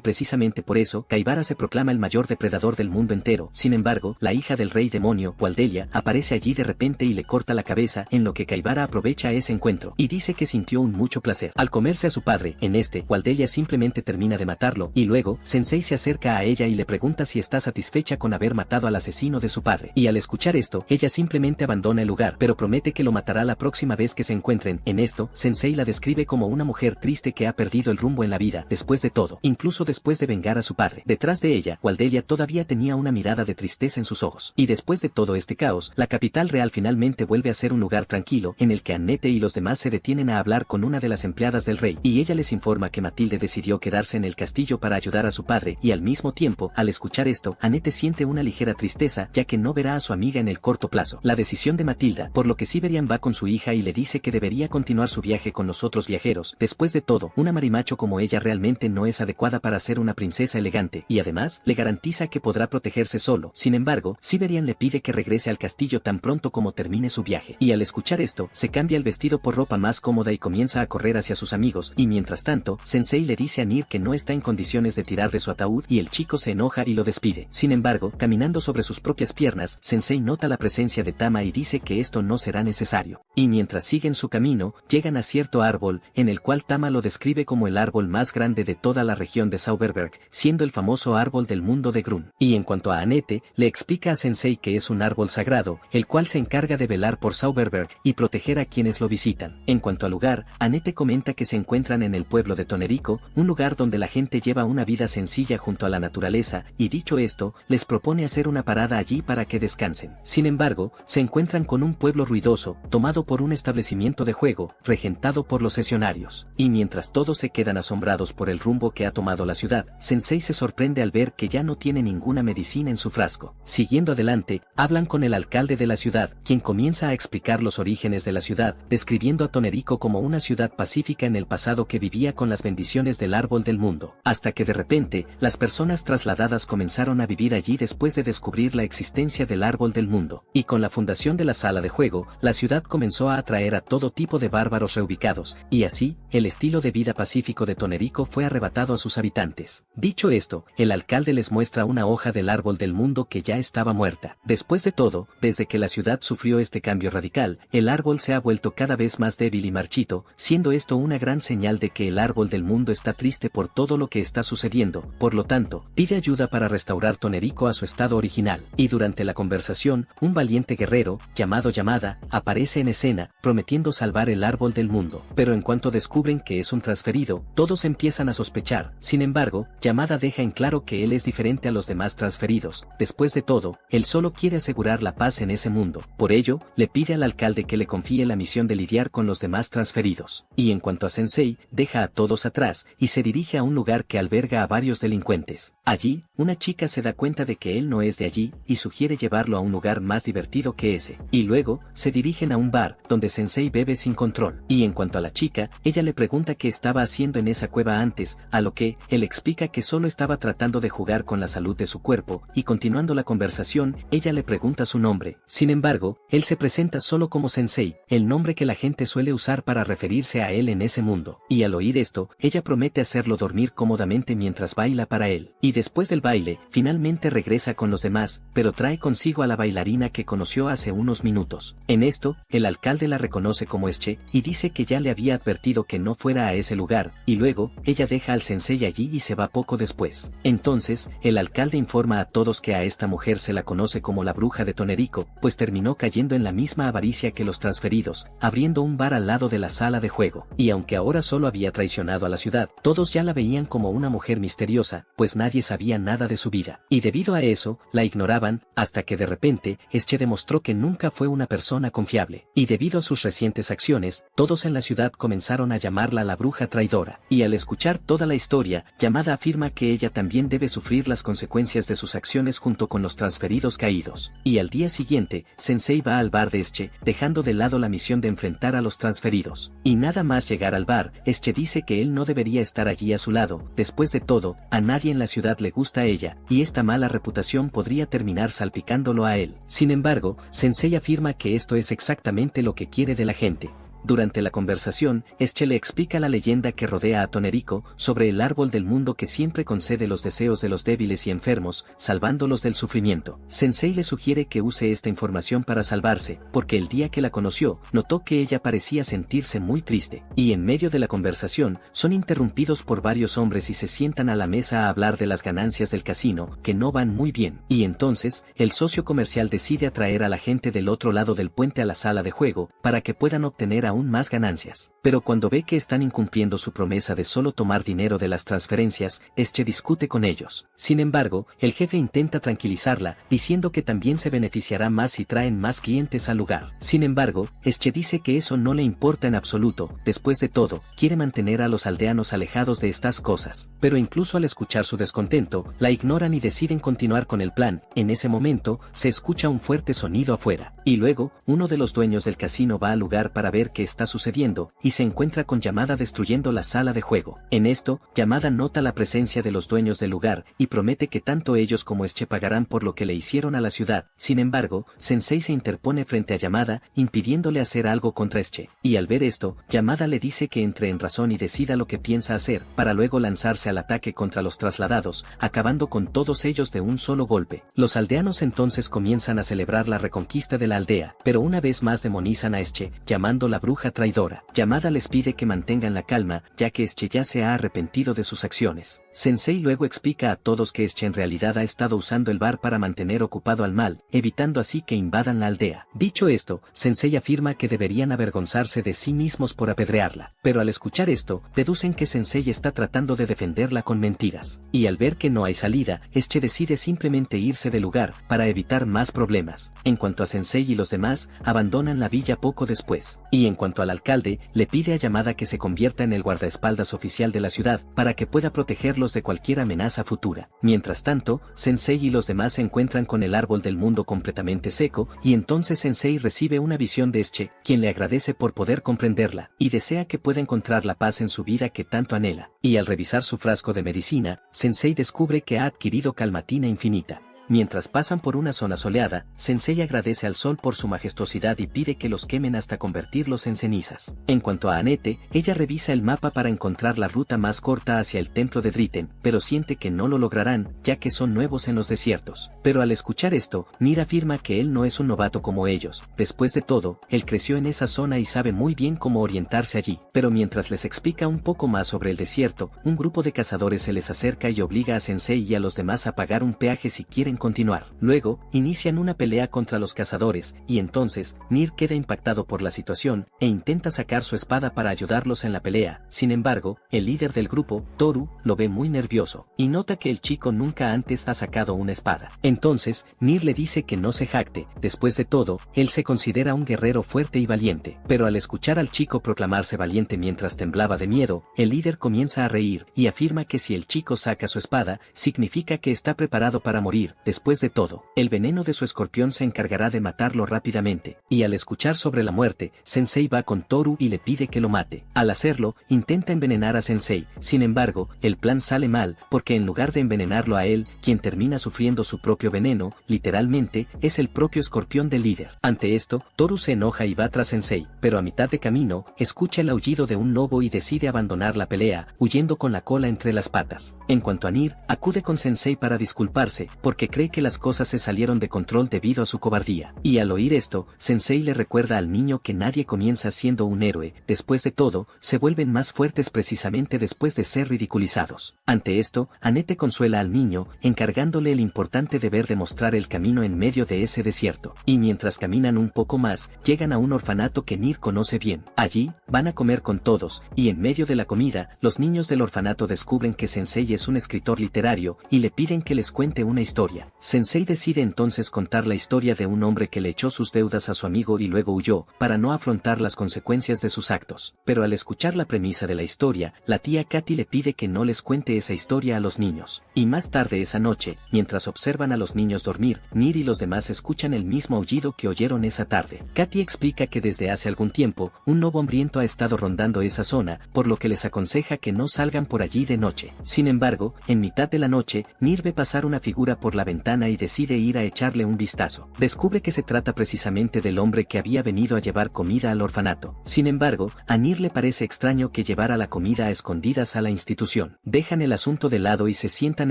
S1: precisamente por eso, Kaibara se proclama el mayor depredador del mundo entero. Sin embargo, la hija del rey demonio, Waldelia, aparece allí de repente y le corta la cabeza, en lo que Kaibara aprovecha ese encuentro, y dice que sintió un mucho placer al comerse a su padre. En este, Waldelia simplemente termina de matarlo, y luego, Sensei se acerca a ella y le pregunta si está satisfecha con haber matado al asesino de su padre, y al escuchar esto, ella simplemente abandona el lugar, pero promete que lo matará la próxima vez que se encuentren. En esto, Sensei la describe como una mujer triste que ha perdido el rumbo en la vida, después de todo, incluso después de vengar a su padre. Detrás de ella, Waldelia todavía tenía una mirada de tristeza en sus ojos, y después de todo este caos, la capital real finalmente vuelve a ser un lugar tranquilo, en el que Annette y los demás se detienen a hablar con una de las empleadas del rey, y ella les informa que Matilde decidió quedarse en el castillo para ayudar a su padre, y al mismo tiempo, al escuchar esto, Annette siente una ligera tristeza, ya que no verá a su amiga en el corto plazo. La decisión de Matilda, por lo que Siberian va con su hija y le dice que debería continuar su viaje con los otros viajeros. Después de todo, una marimacho como ella realmente no es adecuada para ser una princesa elegante, y además, le garantiza que podrá protegerse solo. Sin embargo, Siberian le pide que regrese al castillo tan pronto como termine su viaje, y al escuchar esto, se cambia el vestido por ropa más cómoda y comienza a correr hacia sus amigos, y mientras tanto, Sensei le dice a Nier que no está en condiciones de tirar de su ataúd y el chico se enoja y lo despide. Sin embargo, caminando sobre sus propias piernas, Sensei nota la presencia de Tama y dice que esto no será necesario. Y mientras siguen su camino, llegan a cierto árbol, en el cual Tama lo describe como el árbol más grande de toda la región de Zauberberg, siendo el famoso árbol del mundo de Grun. Y en cuanto a Annette, le explica a Sensei que es un árbol sagrado, el cual se encarga de velar por Zauberberg y proteger a quienes lo visitan. En cuanto al lugar, Annette comenta que se encuentran en el pueblo de Tonerico, un lugar donde la gente lleva una vida sencilla junto a la naturaleza, y dicho esto, les propone hacer una parada allí para que descansen. Sin embargo, se encuentran con un pueblo ruidoso, tomado por un establecimiento de juego, regentado por los sesionarios. Y mientras todos se quedan asombrados por el rumbo que ha tomado la ciudad, Sensei se sorprende al ver que ya no tiene ninguna medicina en su frasco. Siguiendo adelante, hablan con el alcalde de la ciudad, quien comienza a explicar los orígenes de la ciudad, describiendo a Tonerico como una ciudad pacífica en el pasado que vivía con las bendiciones del árbol del mundo, hasta que de repente, las personas trasladadas comenzaron a vivir allí después de descubrir la existencia del árbol del mundo, y con la fundación de la sala de juego, la ciudad comenzó a atraer a todo tipo de bárbaros reubicados, y así, el estilo de vida pacífico de Tonerico fue arrebatado a sus habitantes. Dicho esto, el alcalde les muestra una hoja del árbol del mundo que ya estaba muerta. Después de todo, desde que la ciudad sufrió este cambio radical, el árbol se ha vuelto cada vez más débil y marchito, siendo esto una gran señal de que el árbol del mundo está triste por todo lo que está sucediendo. Por lo tanto, pide ayuda para restaurar Tonerico a su estado original, y durante la conversación, un valiente guerrero, llamado Yamada, aparece en escena, prometiendo salvar el árbol del mundo. Pero en cuanto descubren que es un transferido, todos empiezan a sospechar. Sin embargo, Yamada deja en claro que él es diferente a los demás transferidos. Después de todo, él solo quiere asegurar la paz en ese mundo. Por ello, le pide al alcalde que le confíe la misión de lidiar con los demás transferidos. Y en cuanto a Sensei, deja a todos atrás, y se dirige a un lugar que alberga a varios delincuentes. Allí, una chica se da cuenta de que él no es de allí, y sugiere llevarlo a un lugar más divertido que ese. Y luego, se dirigen a un bar, donde Sensei bebe sin control. Y en cuanto a la chica, ella le pregunta qué estaba haciendo en esa cueva antes, a lo que, él explica que solo estaba tratando de jugar con la salud de su cuerpo, y continuando la conversación, ella le pregunta su nombre. Sin embargo, él se presenta solo como Sensei, el nombre que la gente suele usar para referirse a él en ese mundo. Y al oír esto, ella promete hacerlo dormir cómodamente mientras baila para él. Y después del baile, finalmente regresa con los demás, pero trae consigo a la bailarina que conoció hace unos minutos. En esto, el alcalde la reconoce como Esche, y dice que ya le había advertido que no fuera a ese lugar, y luego, ella deja al Sensei allí y se va poco después. Entonces, el alcalde informa a todos que a esta mujer se la conoce como la bruja de Tonerico, pues terminó cayendo en la misma avaricia que los transferidos, abriendo un bar al lado de la sala de juego. Y aunque ahora solo había traicionado a la ciudad, todos ya la veían como una mujer misteriosa, pues nadie sabía nada de su vida. Y debido a eso, la ignoraban, hasta que de repente, Esche demostró que nunca fue una persona confiable. Y debido a sus recientes acciones, todos en la ciudad comenzaron a llamarla la bruja traidora. Y al escuchar toda la historia, Yamada afirma que ella también debe sufrir las consecuencias de sus acciones junto con los transferidos caídos. Y al día siguiente, Sensei va al bar de Esche, dejando de lado la misión de enfrentar a los transferidos. Y nada más llegar al bar, Esche dice que él no debería estar allí a su lado. Después de todo, a nadie en la ciudad le gusta a ella, aldea, y esta mala reputación podría terminar salpicándolo a él. Sin embargo, Sensei afirma que esto es exactamente lo que quiere de la gente. Durante la conversación, Esche le explica la leyenda que rodea a Tonerico sobre el árbol del mundo que siempre concede los deseos de los débiles y enfermos, salvándolos del sufrimiento. Sensei le sugiere que use esta información para salvarse, porque el día que la conoció, notó que ella parecía sentirse muy triste, y en medio de la conversación, son interrumpidos por varios hombres y se sientan a la mesa a hablar de las ganancias del casino, que no van muy bien, y entonces, el socio comercial decide atraer a la gente del otro lado del puente a la sala de juego, para que puedan obtener aún más ganancias. Pero cuando ve que están incumpliendo su promesa de solo tomar dinero de las transferencias, Esche discute con ellos. Sin embargo, el jefe intenta tranquilizarla, diciendo que también se beneficiará más si traen más clientes al lugar. Sin embargo, Esche dice que eso no le importa en absoluto, después de todo, quiere mantener a los aldeanos alejados de estas cosas. Pero incluso al escuchar su descontento, la ignoran y deciden continuar con el plan. En ese momento, se escucha un fuerte sonido afuera, y luego, uno de los dueños del casino va al lugar para ver qué está sucediendo, y se encuentra con Yamada destruyendo la sala de juego. En esto, Yamada nota la presencia de los dueños del lugar, y promete que tanto ellos como Esche pagarán por lo que le hicieron a la ciudad. Sin embargo, Sensei se interpone frente a Yamada, impidiéndole hacer algo contra Esche, y al ver esto, Yamada le dice que entre en razón y decida lo que piensa hacer, para luego lanzarse al ataque contra los trasladados, acabando con todos ellos de un solo golpe. Los aldeanos entonces comienzan a celebrar la reconquista de la aldea, pero una vez más demonizan a Esche, llamando la bruja traidora. Yamada les pide que mantengan la calma, ya que Esche ya se ha arrepentido de sus acciones. Sensei luego explica a todos que Esche en realidad ha estado usando el bar para mantener ocupado al mal, evitando así que invadan la aldea. Dicho esto, Sensei afirma que deberían avergonzarse de sí mismos por apedrearla, pero al escuchar esto, deducen que Sensei está tratando de defenderla con mentiras. Y al ver que no hay salida, Esche decide simplemente irse del lugar, para evitar más problemas. En cuanto a Sensei y los demás, abandonan la villa poco después. Y en cuanto al alcalde, le pide a Yamada que se convierta en el guardaespaldas oficial de la ciudad, para que pueda protegerlos de cualquier amenaza futura. Mientras tanto, Sensei y los demás se encuentran con el árbol del mundo completamente seco, y entonces Sensei recibe una visión de Esche, quien le agradece por poder comprenderla, y desea que pueda encontrar la paz en su vida que tanto anhela. Y al revisar su frasco de medicina, Sensei descubre que ha adquirido calmatina infinita. Mientras pasan por una zona soleada, Sensei agradece al sol por su majestuosidad y pide que los quemen hasta convertirlos en cenizas. En cuanto a Anete, ella revisa el mapa para encontrar la ruta más corta hacia el templo de Dritten, pero siente que no lo lograrán, ya que son nuevos en los desiertos. Pero al escuchar esto, Nier afirma que él no es un novato como ellos. Después de todo, él creció en esa zona y sabe muy bien cómo orientarse allí. Pero mientras les explica un poco más sobre el desierto, un grupo de cazadores se les acerca y obliga a Sensei y a los demás a pagar un peaje si quieren continuar. Luego, inician una pelea contra los cazadores, y entonces, Nier queda impactado por la situación, e intenta sacar su espada para ayudarlos en la pelea. Sin embargo, el líder del grupo, Toru, lo ve muy nervioso, y nota que el chico nunca antes ha sacado una espada. Entonces, Nier le dice que no se jacte, después de todo, él se considera un guerrero fuerte y valiente. Pero al escuchar al chico proclamarse valiente mientras temblaba de miedo, el líder comienza a reír, y afirma que si el chico saca su espada, significa que está preparado para morir. Después de todo, el veneno de su escorpión se encargará de matarlo rápidamente, y al escuchar sobre la muerte, Sensei va con Toru y le pide que lo mate. Al hacerlo, intenta envenenar a Sensei, sin embargo, el plan sale mal, porque en lugar de envenenarlo a él, quien termina sufriendo su propio veneno, literalmente, es el propio escorpión del líder. Ante esto, Toru se enoja y va tras Sensei, pero a mitad de camino, escucha el aullido de un lobo y decide abandonar la pelea, huyendo con la cola entre las patas. En cuanto a Nier, acude con Sensei para disculparse, porque cree que las cosas se salieron de control debido a su cobardía. Y al oír esto, Sensei le recuerda al niño que nadie comienza siendo un héroe, después de todo, se vuelven más fuertes precisamente después de ser ridiculizados. Ante esto, Anete consuela al niño, encargándole el importante deber de mostrar el camino en medio de ese desierto. Y mientras caminan un poco más, llegan a un orfanato que Nier conoce bien. Allí, van a comer con todos, y en medio de la comida, los niños del orfanato descubren que Sensei es un escritor literario, y le piden que les cuente una historia. historia. Sensei decide entonces contar la historia de un hombre que le echó sus deudas a su amigo y luego huyó, para no afrontar las consecuencias de sus actos. Pero al escuchar la premisa de la historia, la tía Katy le pide que no les cuente esa historia a los niños. Y más tarde esa noche, mientras observan a los niños dormir, Nier y los demás escuchan el mismo aullido que oyeron esa tarde. Katy explica que desde hace algún tiempo, un lobo hambriento ha estado rondando esa zona, por lo que les aconseja que no salgan por allí de noche. Sin embargo, en mitad de la noche, Nier ve pasar una figura por la ventana y decide ir a echarle un vistazo. Descubre que se trata precisamente del hombre que había venido a llevar comida al orfanato. Sin embargo, a Nier le parece extraño que llevara la comida a escondidas a la institución. Dejan el asunto de lado y se sientan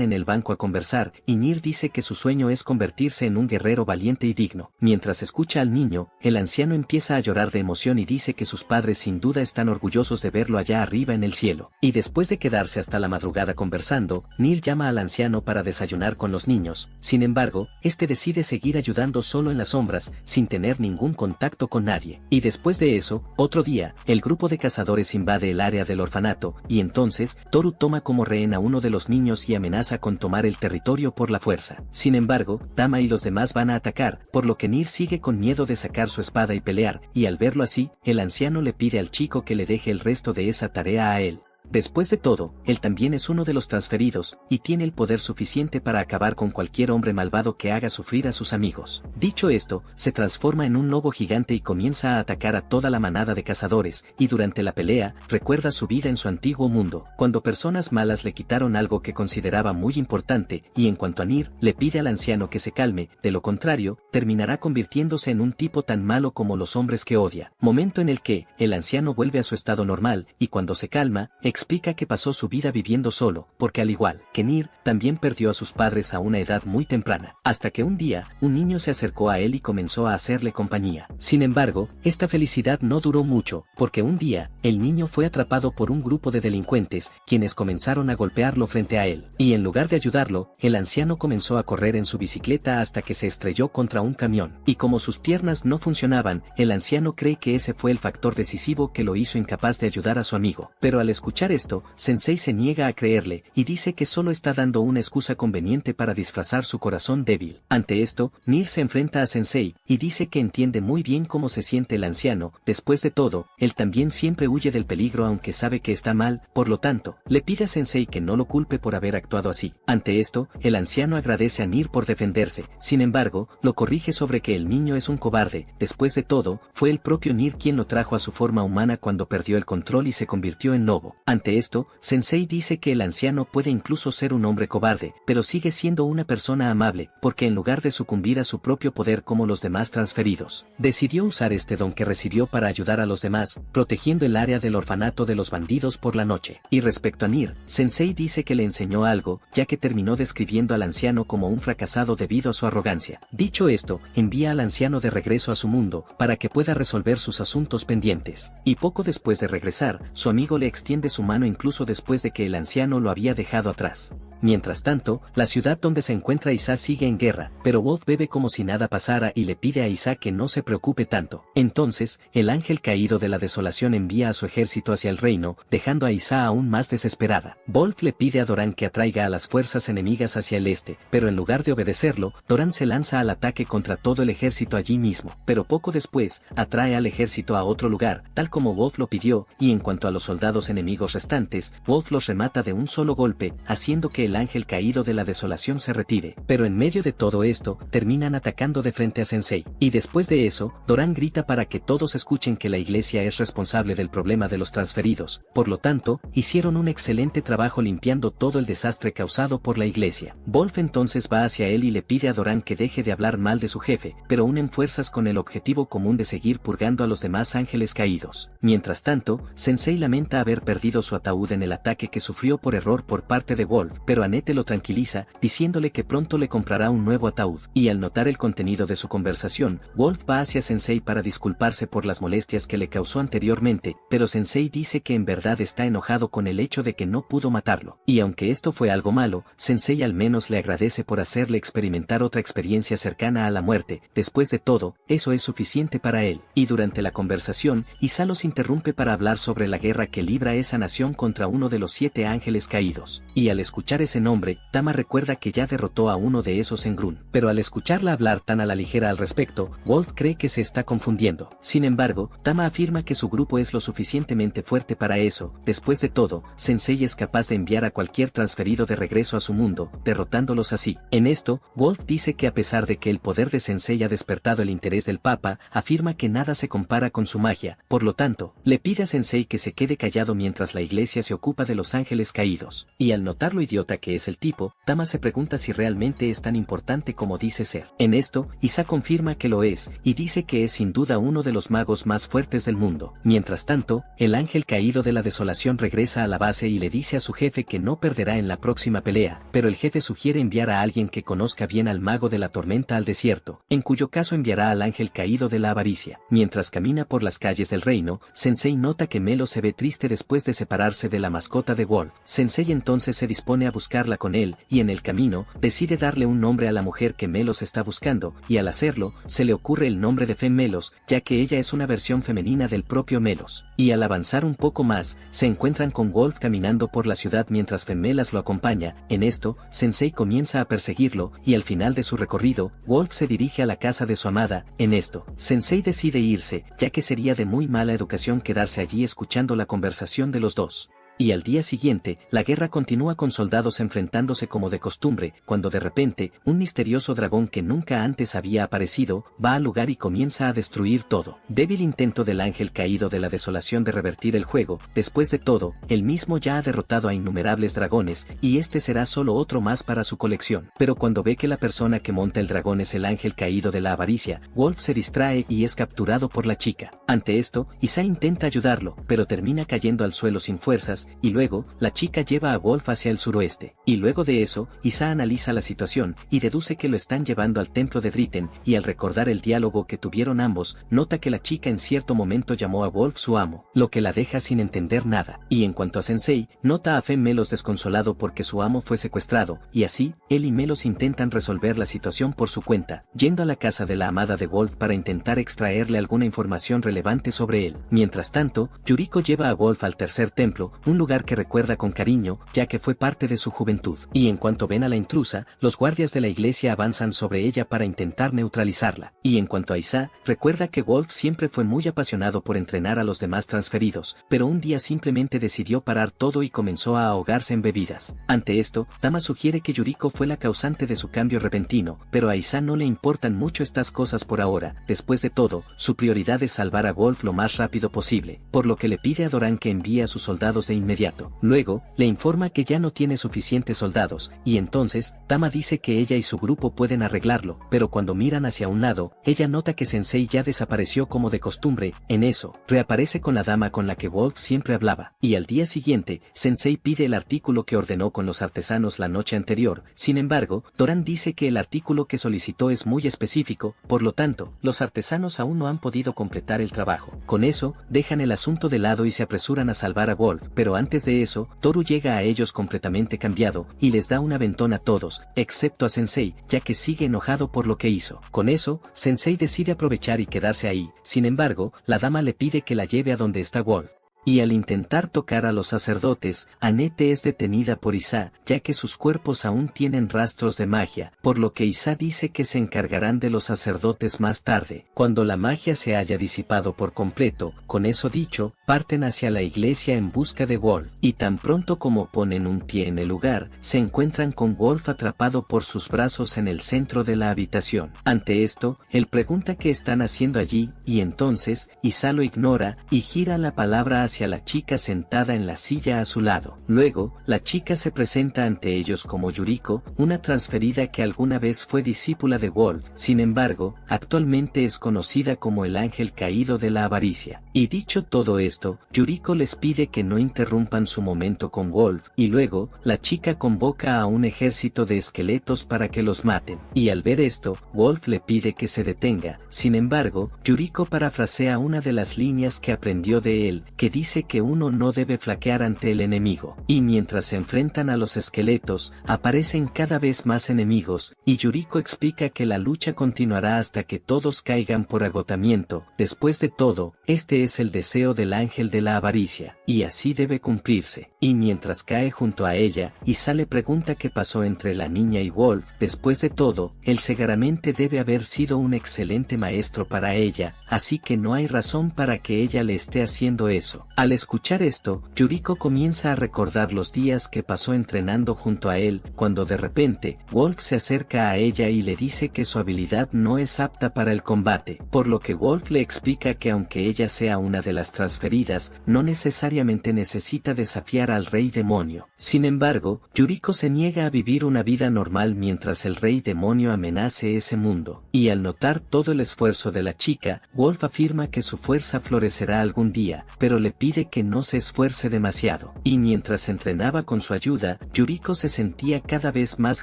S1: en el banco a conversar, y Nier dice que su sueño es convertirse en un guerrero valiente y digno. Mientras escucha al niño, el anciano empieza a llorar de emoción y dice que sus padres sin duda están orgullosos de verlo allá arriba en el cielo. Y después de quedarse hasta la madrugada conversando, Nier llama al anciano para desayunar con los niños. Sin embargo, este decide seguir ayudando solo en las sombras, sin tener ningún contacto con nadie. Y después de eso, otro día, el grupo de cazadores invade el área del orfanato, y entonces, Toru toma como rehén a uno de los niños y amenaza con tomar el territorio por la fuerza. Sin embargo, Tama y los demás van a atacar, por lo que Nier sigue con miedo de sacar su espada y pelear, y al verlo así, el anciano le pide al chico que le deje el resto de esa tarea a él. Después de todo, él también es uno de los transferidos, y tiene el poder suficiente para acabar con cualquier hombre malvado que haga sufrir a sus amigos. Dicho esto, se transforma en un lobo gigante y comienza a atacar a toda la manada de cazadores, y durante la pelea, recuerda su vida en su antiguo mundo, cuando personas malas le quitaron algo que consideraba muy importante, y en cuanto a Nier, le pide al anciano que se calme, de lo contrario, terminará convirtiéndose en un tipo tan malo como los hombres que odia. Momento en el que, el anciano vuelve a su estado normal, y cuando se calma, explica que pasó su vida viviendo solo, porque al igual que Nier, también perdió a sus padres a una edad muy temprana, hasta que un día, un niño se acercó a él y comenzó a hacerle compañía. Sin embargo, esta felicidad no duró mucho, porque un día, el niño fue atrapado por un grupo de delincuentes, quienes comenzaron a golpearlo frente a él, y en lugar de ayudarlo, el anciano comenzó a correr en su bicicleta hasta que se estrelló contra un camión, y como sus piernas no funcionaban, el anciano cree que ese fue el factor decisivo que lo hizo incapaz de ayudar a su amigo, pero al escuchar esto, Sensei se niega a creerle, y dice que solo está dando una excusa conveniente para disfrazar su corazón débil. Ante esto, Nier se enfrenta a Sensei, y dice que entiende muy bien cómo se siente el anciano. Después de todo, él también siempre huye del peligro aunque sabe que está mal, por lo tanto, le pide a Sensei que no lo culpe por haber actuado así. Ante esto, el anciano agradece a Nier por defenderse, sin embargo, lo corrige sobre que el niño es un cobarde. Después de todo, fue el propio Nier quien lo trajo a su forma humana cuando perdió el control y se convirtió en lobo. Ante esto, Sensei dice que el anciano puede incluso ser un hombre cobarde, pero sigue siendo una persona amable, porque en lugar de sucumbir a su propio poder como los demás transferidos, decidió usar este don que recibió para ayudar a los demás, protegiendo el área del orfanato de los bandidos por la noche. Y respecto a Nier, Sensei dice que le enseñó algo, ya que terminó describiendo al anciano como un fracasado debido a su arrogancia. Dicho esto, envía al anciano de regreso a su mundo, para que pueda resolver sus asuntos pendientes. Y poco después de regresar, su amigo le extiende su mano incluso después de que el anciano lo había dejado atrás. Mientras tanto, la ciudad donde se encuentra Isa sigue en guerra, pero Wolf bebe como si nada pasara y le pide a Isa que no se preocupe tanto. Entonces, el ángel caído de la desolación envía a su ejército hacia el reino, dejando a Isa aún más desesperada. Wolf le pide a Doran que atraiga a las fuerzas enemigas hacia el este, pero en lugar de obedecerlo, Doran se lanza al ataque contra todo el ejército allí mismo. Pero poco después, atrae al ejército a otro lugar, tal como Wolf lo pidió, y en cuanto a los soldados enemigos restantes, Wolf los remata de un solo golpe, haciendo que el ángel caído de la desolación se retire. Pero en medio de todo esto, terminan atacando de frente a Sensei. Y después de eso, Doran grita para que todos escuchen que la iglesia es responsable del problema de los transferidos. Por lo tanto, hicieron un excelente trabajo limpiando todo el desastre causado por la iglesia. Wolf entonces va hacia él y le pide a Doran que deje de hablar mal de su jefe, pero unen fuerzas con el objetivo común de seguir purgando a los demás ángeles caídos. Mientras tanto, Sensei lamenta haber perdido su ataúd en el ataque que sufrió por error por parte de Wolf, pero Annette lo tranquiliza, diciéndole que pronto le comprará un nuevo ataúd. Y al notar el contenido de su conversación, Wolf va hacia Sensei para disculparse por las molestias que le causó anteriormente, pero Sensei dice que en verdad está enojado con el hecho de que no pudo matarlo. Y aunque esto fue algo malo, Sensei al menos le agradece por hacerle experimentar otra experiencia cercana a la muerte. Después de todo, eso es suficiente para él. Y durante la conversación, Isa los interrumpe para hablar sobre la guerra que libra esa nación contra uno de los 7 ángeles caídos. Y al escuchar ese nombre, Tama recuerda que ya derrotó a uno de esos en Grun. Pero al escucharla hablar tan a la ligera al respecto, Wolf cree que se está confundiendo. Sin embargo, Tama afirma que su grupo es lo suficientemente fuerte para eso. Después de todo, Sensei es capaz de enviar a cualquier transferido de regreso a su mundo, derrotándolos así. En esto, Wolf dice que a pesar de que el poder de Sensei ha despertado el interés del Papa, afirma que nada se compara con su magia. Por lo tanto, le pide a Sensei que se quede callado mientras la iglesia se ocupa de los ángeles caídos. Y al notar lo idiota que es el tipo, Tama se pregunta si realmente es tan importante como dice ser. En esto, Isa confirma que lo es, y dice que es sin duda uno de los magos más fuertes del mundo. Mientras tanto, el ángel caído de la desolación regresa a la base y le dice a su jefe que no perderá en la próxima pelea, pero el jefe sugiere enviar a alguien que conozca bien al mago de la tormenta al desierto, en cuyo caso enviará al ángel caído de la avaricia. Mientras camina por las calles del reino, Sensei nota que Melo se ve triste después de separarse de la mascota de Wolf. Sensei entonces se dispone a buscarla con él, y en el camino, decide darle un nombre a la mujer que Melos está buscando, y al hacerlo, se le ocurre el nombre de Fem Melos, ya que ella es una versión femenina del propio Melos. Y al avanzar un poco más, se encuentran con Wolf caminando por la ciudad mientras Fem Melas lo acompaña. En esto, Sensei comienza a perseguirlo, y al final de su recorrido, Wolf se dirige a la casa de su amada. En esto, Sensei decide irse, ya que sería de muy mala educación quedarse allí escuchando la conversación de los dos. Y al día siguiente, la guerra continúa con soldados enfrentándose como de costumbre, cuando de repente, un misterioso dragón que nunca antes había aparecido, va al lugar y comienza a destruir todo. Débil intento del ángel caído de la desolación de revertir el juego. Después de todo, él mismo ya ha derrotado a innumerables dragones, y este será solo otro más para su colección. Pero cuando ve que la persona que monta el dragón es el ángel caído de la avaricia, Wolf se distrae y es capturado por la chica. Ante esto, Isa intenta ayudarlo, pero termina cayendo al suelo sin fuerzas, y luego, la chica lleva a Wolf hacia el suroeste. Y luego de eso, Isa analiza la situación, y deduce que lo están llevando al templo de Dritten, y al recordar el diálogo que tuvieron ambos, nota que la chica en cierto momento llamó a Wolf su amo, lo que la deja sin entender nada. Y en cuanto a Sensei, nota a Fem Melos desconsolado porque su amo fue secuestrado, y así, él y Melos intentan resolver la situación por su cuenta, yendo a la casa de la amada de Wolf para intentar extraerle alguna información relevante sobre él. Mientras tanto, Yuriko lleva a Wolf al tercer templo, un lugar que recuerda con cariño, ya que fue parte de su juventud. Y en cuanto ven a la intrusa, los guardias de la iglesia avanzan sobre ella para intentar neutralizarla. Y en cuanto a Isa, recuerda que Wolf siempre fue muy apasionado por entrenar a los demás transferidos, pero un día simplemente decidió parar todo y comenzó a ahogarse en bebidas. Ante esto, Tama sugiere que Yuriko fue la causante de su cambio repentino, pero a Isa no le importan mucho estas cosas por ahora. Después de todo, su prioridad es salvar a Wolf lo más rápido posible, por lo que le pide a Doran que envíe a sus soldados de inmediato. Luego, le informa que ya no tiene suficientes soldados, y entonces, Tama dice que ella y su grupo pueden arreglarlo, pero cuando miran hacia un lado, ella nota que Sensei ya desapareció como de costumbre. En eso, reaparece con la dama con la que Wolf siempre hablaba, y al día siguiente, Sensei pide el artículo que ordenó con los artesanos la noche anterior. Sin embargo, Doran dice que el artículo que solicitó es muy específico, por lo tanto, los artesanos aún no han podido completar el trabajo. Con eso, dejan el asunto de lado y se apresuran a salvar a Wolf, pero antes de eso, Toru llega a ellos completamente cambiado, y les da un aventón a todos, excepto a Sensei, ya que sigue enojado por lo que hizo. Con eso, Sensei decide aprovechar y quedarse ahí. Sin embargo, la dama le pide que la lleve a donde está Wolf. Y al intentar tocar a los sacerdotes, Annette es detenida por Isa, ya que sus cuerpos aún tienen rastros de magia, por lo que Isa dice que se encargarán de los sacerdotes más tarde, cuando la magia se haya disipado por completo. Con eso dicho, parten hacia la iglesia en busca de Wolf, y tan pronto como ponen un pie en el lugar, se encuentran con Wolf atrapado por sus brazos en el centro de la habitación. Ante esto, él pregunta qué están haciendo allí, y entonces, Isa lo ignora, y gira la palabra hacia la chica sentada en la silla a su lado. Luego, la chica se presenta ante ellos como Yuriko, una transferida que alguna vez fue discípula de Wolf. Sin embargo, actualmente es conocida como el ángel caído de la avaricia. Y dicho todo esto, Yuriko les pide que no interrumpan su momento con Wolf, y luego, la chica convoca a un ejército de esqueletos para que los maten. Y al ver esto, Wolf le pide que se detenga. Sin embargo, Yuriko parafrasea una de las líneas que aprendió de él, que dice dice que uno no debe flaquear ante el enemigo. Y mientras se enfrentan a los esqueletos, aparecen cada vez más enemigos, y Yuriko explica que la lucha continuará hasta que todos caigan por agotamiento. Después de todo, este es el deseo del ángel de la avaricia, y así debe cumplirse. Y mientras cae junto a ella, Isa le pregunta qué pasó entre la niña y Wolf. Después de todo, él seguramente debe haber sido un excelente maestro para ella, así que no hay razón para que ella le esté haciendo eso. Al escuchar esto, Yuriko comienza a recordar los días que pasó entrenando junto a él, cuando de repente, Wolf se acerca a ella y le dice que su habilidad no es apta para el combate, por lo que Wolf le explica que aunque ella sea una de las transferidas, no necesariamente necesita desafiar al rey demonio. Sin embargo, Yuriko se niega a vivir una vida normal mientras el rey demonio amenace ese mundo, y al notar todo el esfuerzo de la chica, Wolf afirma que su fuerza florecerá algún día, pero le pide que no se esfuerce demasiado. Y mientras entrenaba con su ayuda, Yuriko se sentía cada vez más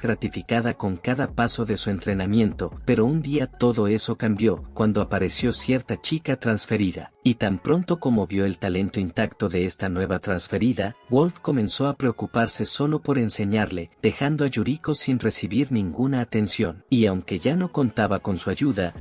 S1: gratificada con cada paso de su entrenamiento, pero un día todo eso cambió, cuando apareció cierta chica transferida. Y tan pronto como vio el talento intacto de esta nueva transferida, Wolf comenzó a preocuparse solo por enseñarle, dejando a Yuriko sin recibir ninguna atención. Y aunque ya no contaba con su ayuda,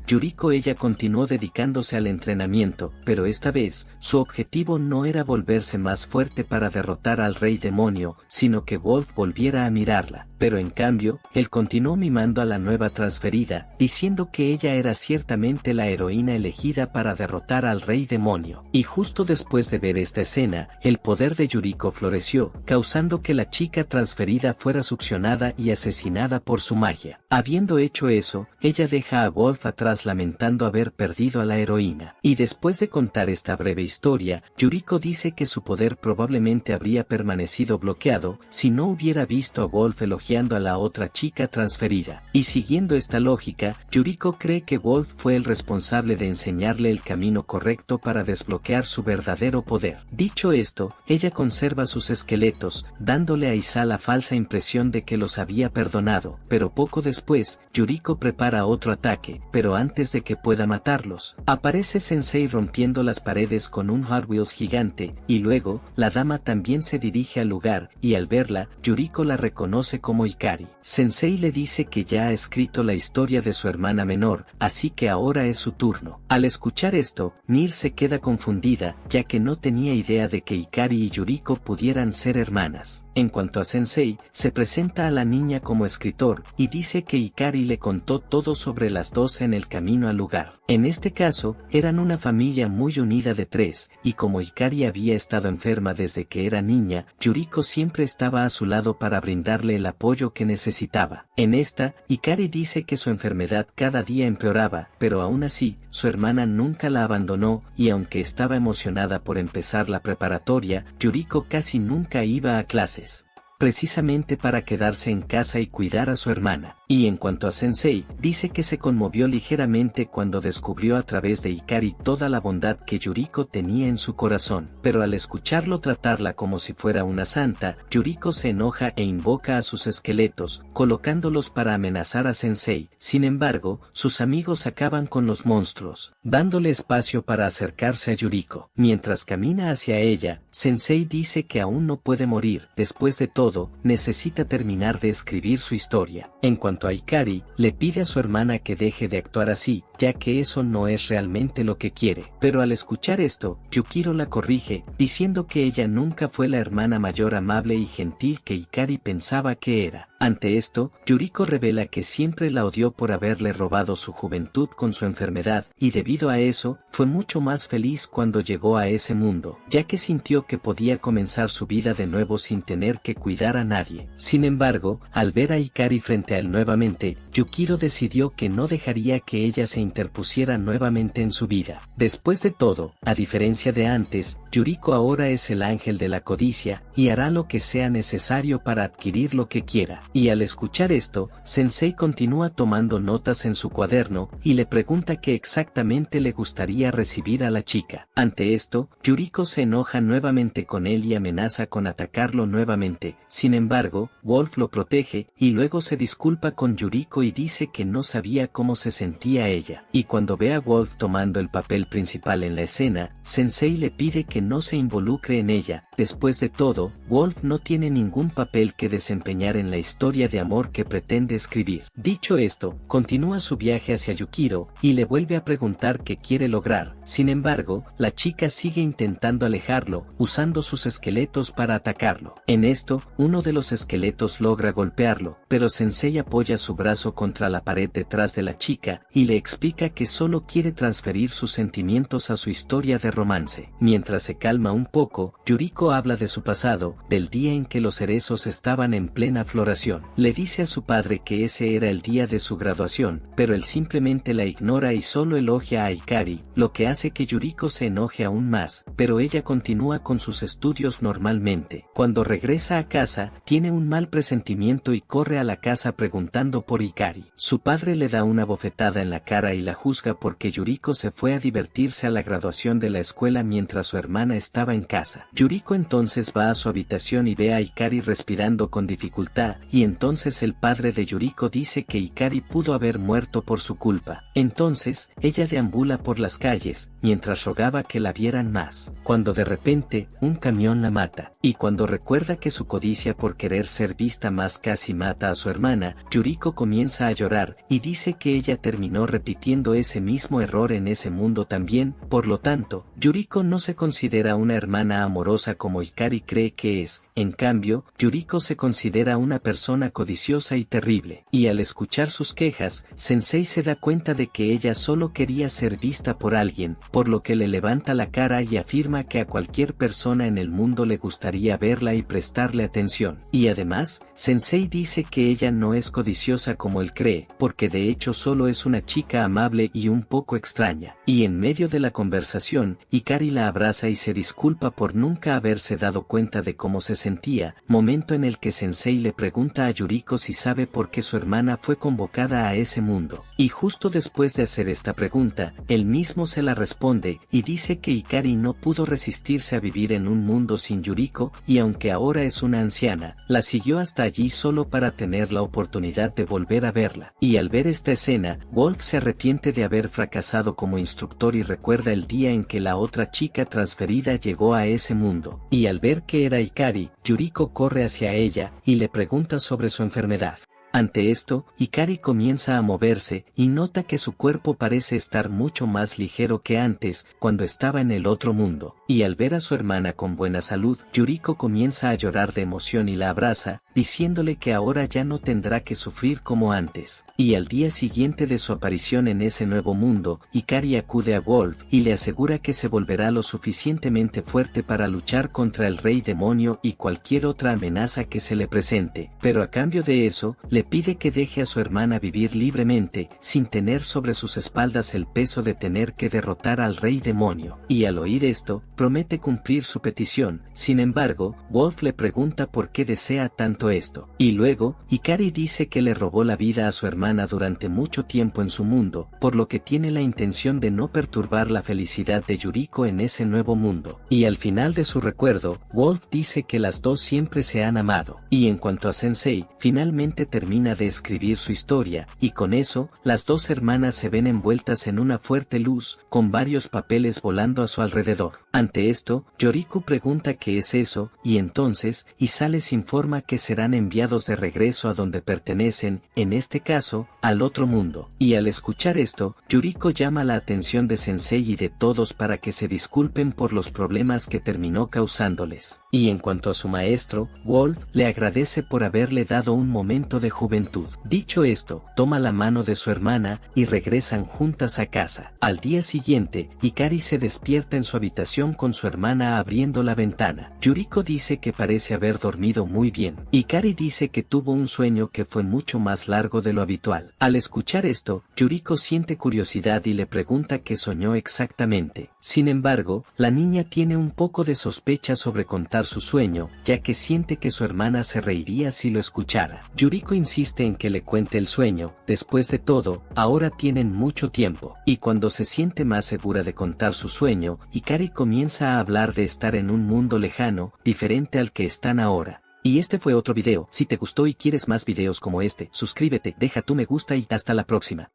S1: ella continuó dedicándose al entrenamiento, pero esta vez, su objetivo no era volverse más fuerte para derrotar al rey demonio, sino que Wolf volviera a mirarla. Pero en cambio, él continuó mimando a la nueva transferida, diciendo que ella era ciertamente la heroína elegida para derrotar al rey demonio. Y justo después de ver esta escena, el poder de Yuriko floreció, causando que la chica transferida fuera succionada y asesinada por su magia. Habiendo hecho eso, ella deja a Wolf atrás lamentando haber perdido a la heroína. Y después de contar esta breve historia, Yuriko dice que su poder probablemente habría permanecido bloqueado si no hubiera visto a Wolf elogiando a la otra chica transferida. Y siguiendo esta lógica, Yuriko cree que Wolf fue el responsable de enseñarle el camino correcto para desbloquear su verdadero poder. Dicho esto, ella conserva sus esqueletos, dándole a Isa la falsa impresión de que los había perdonado, pero poco después, Yuriko prepara otro ataque, pero antes de que pueda matarlos, aparece Sensei rompiendo las paredes con un Hot Wheels gigante, y luego, la dama también se dirige al lugar, y al verla, Yuriko la reconoce como Ikari. Sensei le dice que ya ha escrito la historia de su hermana menor, así que ahora es su turno. Al escuchar esto, Nir se queda confundida, ya que no tenía idea de que Ikari y Yuriko pudieran ser hermanas. En cuanto a Sensei, se presenta a la niña como escritor, y dice que Ikari le contó todo sobre las dos en el camino al lugar. En este caso, eran una familia muy unida de tres, y como Ikari había estado enferma desde que era niña, Yuriko siempre estaba a su lado para brindarle el apoyo que necesitaba. En esta, Ikari dice que su enfermedad cada día empeoraba, pero aún así, su hermana nunca la abandonó, y aunque estaba emocionada por empezar la preparatoria, Yuriko casi nunca iba a clases, precisamente para quedarse en casa y cuidar a su hermana. Y en cuanto a Sensei, dice que se conmovió ligeramente cuando descubrió a través de Ikari toda la bondad que Yuriko tenía en su corazón, pero al escucharlo tratarla como si fuera una santa, Yuriko se enoja e invoca a sus esqueletos, colocándolos para amenazar a Sensei. Sin embargo, sus amigos acaban con los monstruos, dándole espacio para acercarse a Yuriko. Mientras camina hacia ella, Sensei dice que aún no puede morir. Después de todo, necesita terminar de escribir su historia. En cuanto a Ikari, le pide a su hermana que deje de actuar así, ya que eso no es realmente lo que quiere. Pero al escuchar esto, Yukiro la corrige, diciendo que ella nunca fue la hermana mayor amable y gentil que Ikari pensaba que era. Ante esto, Yuriko revela que siempre la odió por haberle robado su juventud con su enfermedad, y debido a eso, fue mucho más feliz cuando llegó a ese mundo, ya que sintió que podía comenzar su vida de nuevo sin tener que cuidar a nadie. Sin embargo, al ver a Ikari frente a él nuevamente, Yukiro decidió que no dejaría que ella se interpusiera nuevamente en su vida. Después de todo, a diferencia de antes, Yuriko ahora es el ángel de la codicia, y hará lo que sea necesario para adquirir lo que quiera. Y al escuchar esto, Sensei continúa tomando notas en su cuaderno, y le pregunta qué exactamente le gustaría recibir a la chica. Ante esto, Yuriko se enoja nuevamente con él y amenaza con atacarlo nuevamente, Sin embargo, Wolf lo protege, y luego se disculpa con Yuriko y dice que no sabía cómo se sentía ella. Y cuando ve a Wolf tomando el papel principal en la escena, Sensei le pide que no se involucre en ella. Después de todo, Wolf no tiene ningún papel que desempeñar en la historia de amor que pretende escribir. Dicho esto, continúa su viaje hacia Yukiro, y le vuelve a preguntar qué quiere lograr. Sin embargo, la chica sigue intentando alejarlo, usando sus esqueletos para atacarlo. En esto, uno de los esqueletos logra golpearlo, pero Sensei apoya su brazo contra la pared detrás de la chica, y le explica que solo quiere transferir sus sentimientos a su historia de romance. Mientras se calma un poco, Yuriko habla de su pasado, del día en que los cerezos estaban en plena floración. Le dice a su padre que ese era el día de su graduación, pero él simplemente la ignora y solo elogia a Hikari, lo que hace que Yuriko se enoje aún más, pero ella continúa con sus estudios normalmente. Cuando regresa a casa, tiene un mal presentimiento y corre a la casa preguntando por Hikari. Su padre le da una bofetada en la cara y la juzga porque Yuriko se fue a divertirse a la graduación de la escuela mientras su hermana estaba en casa. Yuriko entonces va a su habitación y ve a Hikari respirando con dificultad, y entonces el padre de Yuriko dice que Hikari pudo haber muerto por su culpa. Entonces, ella deambula por las calles, mientras rogaba que la vieran más, cuando de repente, un camión la mata, y cuando recuerda que su codicia por querer ser vista más casi mata a su hermana, Yuriko comienza a llorar, y dice que ella terminó repitiendo ese mismo error en ese mundo también. Por lo tanto, Yuriko no se considera una hermana amorosa como Hikari cree que es. En cambio, Yuriko se considera una persona codiciosa y terrible, y al escuchar sus quejas, Sensei se da cuenta de que ella solo quería ser vista por alguien, por lo que le levanta la cara y afirma que a cualquier persona en el mundo le gustaría verla y prestarle atención. Y además, Sensei dice que ella no es codiciosa como él cree, porque de hecho solo es una chica amable y un poco extraña. Y en medio de la conversación, Hikari la abraza y se disculpa por nunca haberse dado cuenta de cómo se sentía, momento en el que Sensei le pregunta a Yuriko si sabe por qué su hermana fue convocada a ese mundo. Y justo después de hacer esta pregunta, él mismo se la responde, y dice que Hikari no pudo resistirse a vivir en un mundo sin Yuriko, y aunque ahora es una anciana, la siguió hasta allí solo para tener la oportunidad de volver a verla. Y al ver esta escena, Wolf se arrepiente de haber fracasado como instructor y recuerda el día en que la otra chica transferida llegó a ese mundo. Y al ver que era Hikari, Yuriko corre hacia ella, y le pregunta sobre su enfermedad. Ante esto, Hikari comienza a moverse, y nota que su cuerpo parece estar mucho más ligero que antes, cuando estaba en el otro mundo. Y al ver a su hermana con buena salud, Yuriko comienza a llorar de emoción y la abraza, diciéndole que ahora ya no tendrá que sufrir como antes. Y al día siguiente de su aparición en ese nuevo mundo, Hikari acude a Wolf, y le asegura que se volverá lo suficientemente fuerte para luchar contra el rey demonio y cualquier otra amenaza que se le presente. Pero a cambio de eso, le pide que deje a su hermana vivir libremente, sin tener sobre sus espaldas el peso de tener que derrotar al rey demonio. Y al oír esto, promete cumplir su petición. Sin embargo, Wolf le pregunta por qué desea tanto esto. Y luego, Hikari dice que le robó la vida a su hermana durante mucho tiempo en su mundo, por lo que tiene la intención de no perturbar la felicidad de Yuriko en ese nuevo mundo. Y al final de su recuerdo, Wolf dice que las dos siempre se han amado. Y en cuanto a Sensei, finalmente termina de escribir su historia, y con eso, las dos hermanas se ven envueltas en una fuerte luz, con varios papeles volando a su alrededor. Ante esto, Yuriko pregunta qué es eso, y entonces, Isa les informa que serán enviados de regreso a donde pertenecen, en este caso, al otro mundo. Y al escuchar esto, Yuriko llama la atención de Sensei y de todos para que se disculpen por los problemas que terminó causándoles. Y en cuanto a su maestro, Wolf le agradece por haberle dado un momento de juventud. Dicho esto, toma la mano de su hermana, y regresan juntas a casa. Al día siguiente, Hikari se despierta en su habitación con su hermana abriendo la ventana. Yuriko dice que parece haber dormido muy bien. Hikari dice que tuvo un sueño que fue mucho más largo de lo habitual. Al escuchar esto, Yuriko siente curiosidad y le pregunta qué soñó exactamente. Sin embargo, la niña tiene un poco de sospecha sobre contar su sueño, ya que siente que su hermana se reiría si lo escuchara. Yuriko insiste en que le cuente el sueño. Después de todo, ahora tienen mucho tiempo. Y cuando se siente más segura de contar su sueño, Hikari comienza a hablar de estar en un mundo lejano, diferente al que están ahora. Y este fue otro video. Si te gustó y quieres más videos como este, suscríbete, deja tu me gusta y hasta la próxima.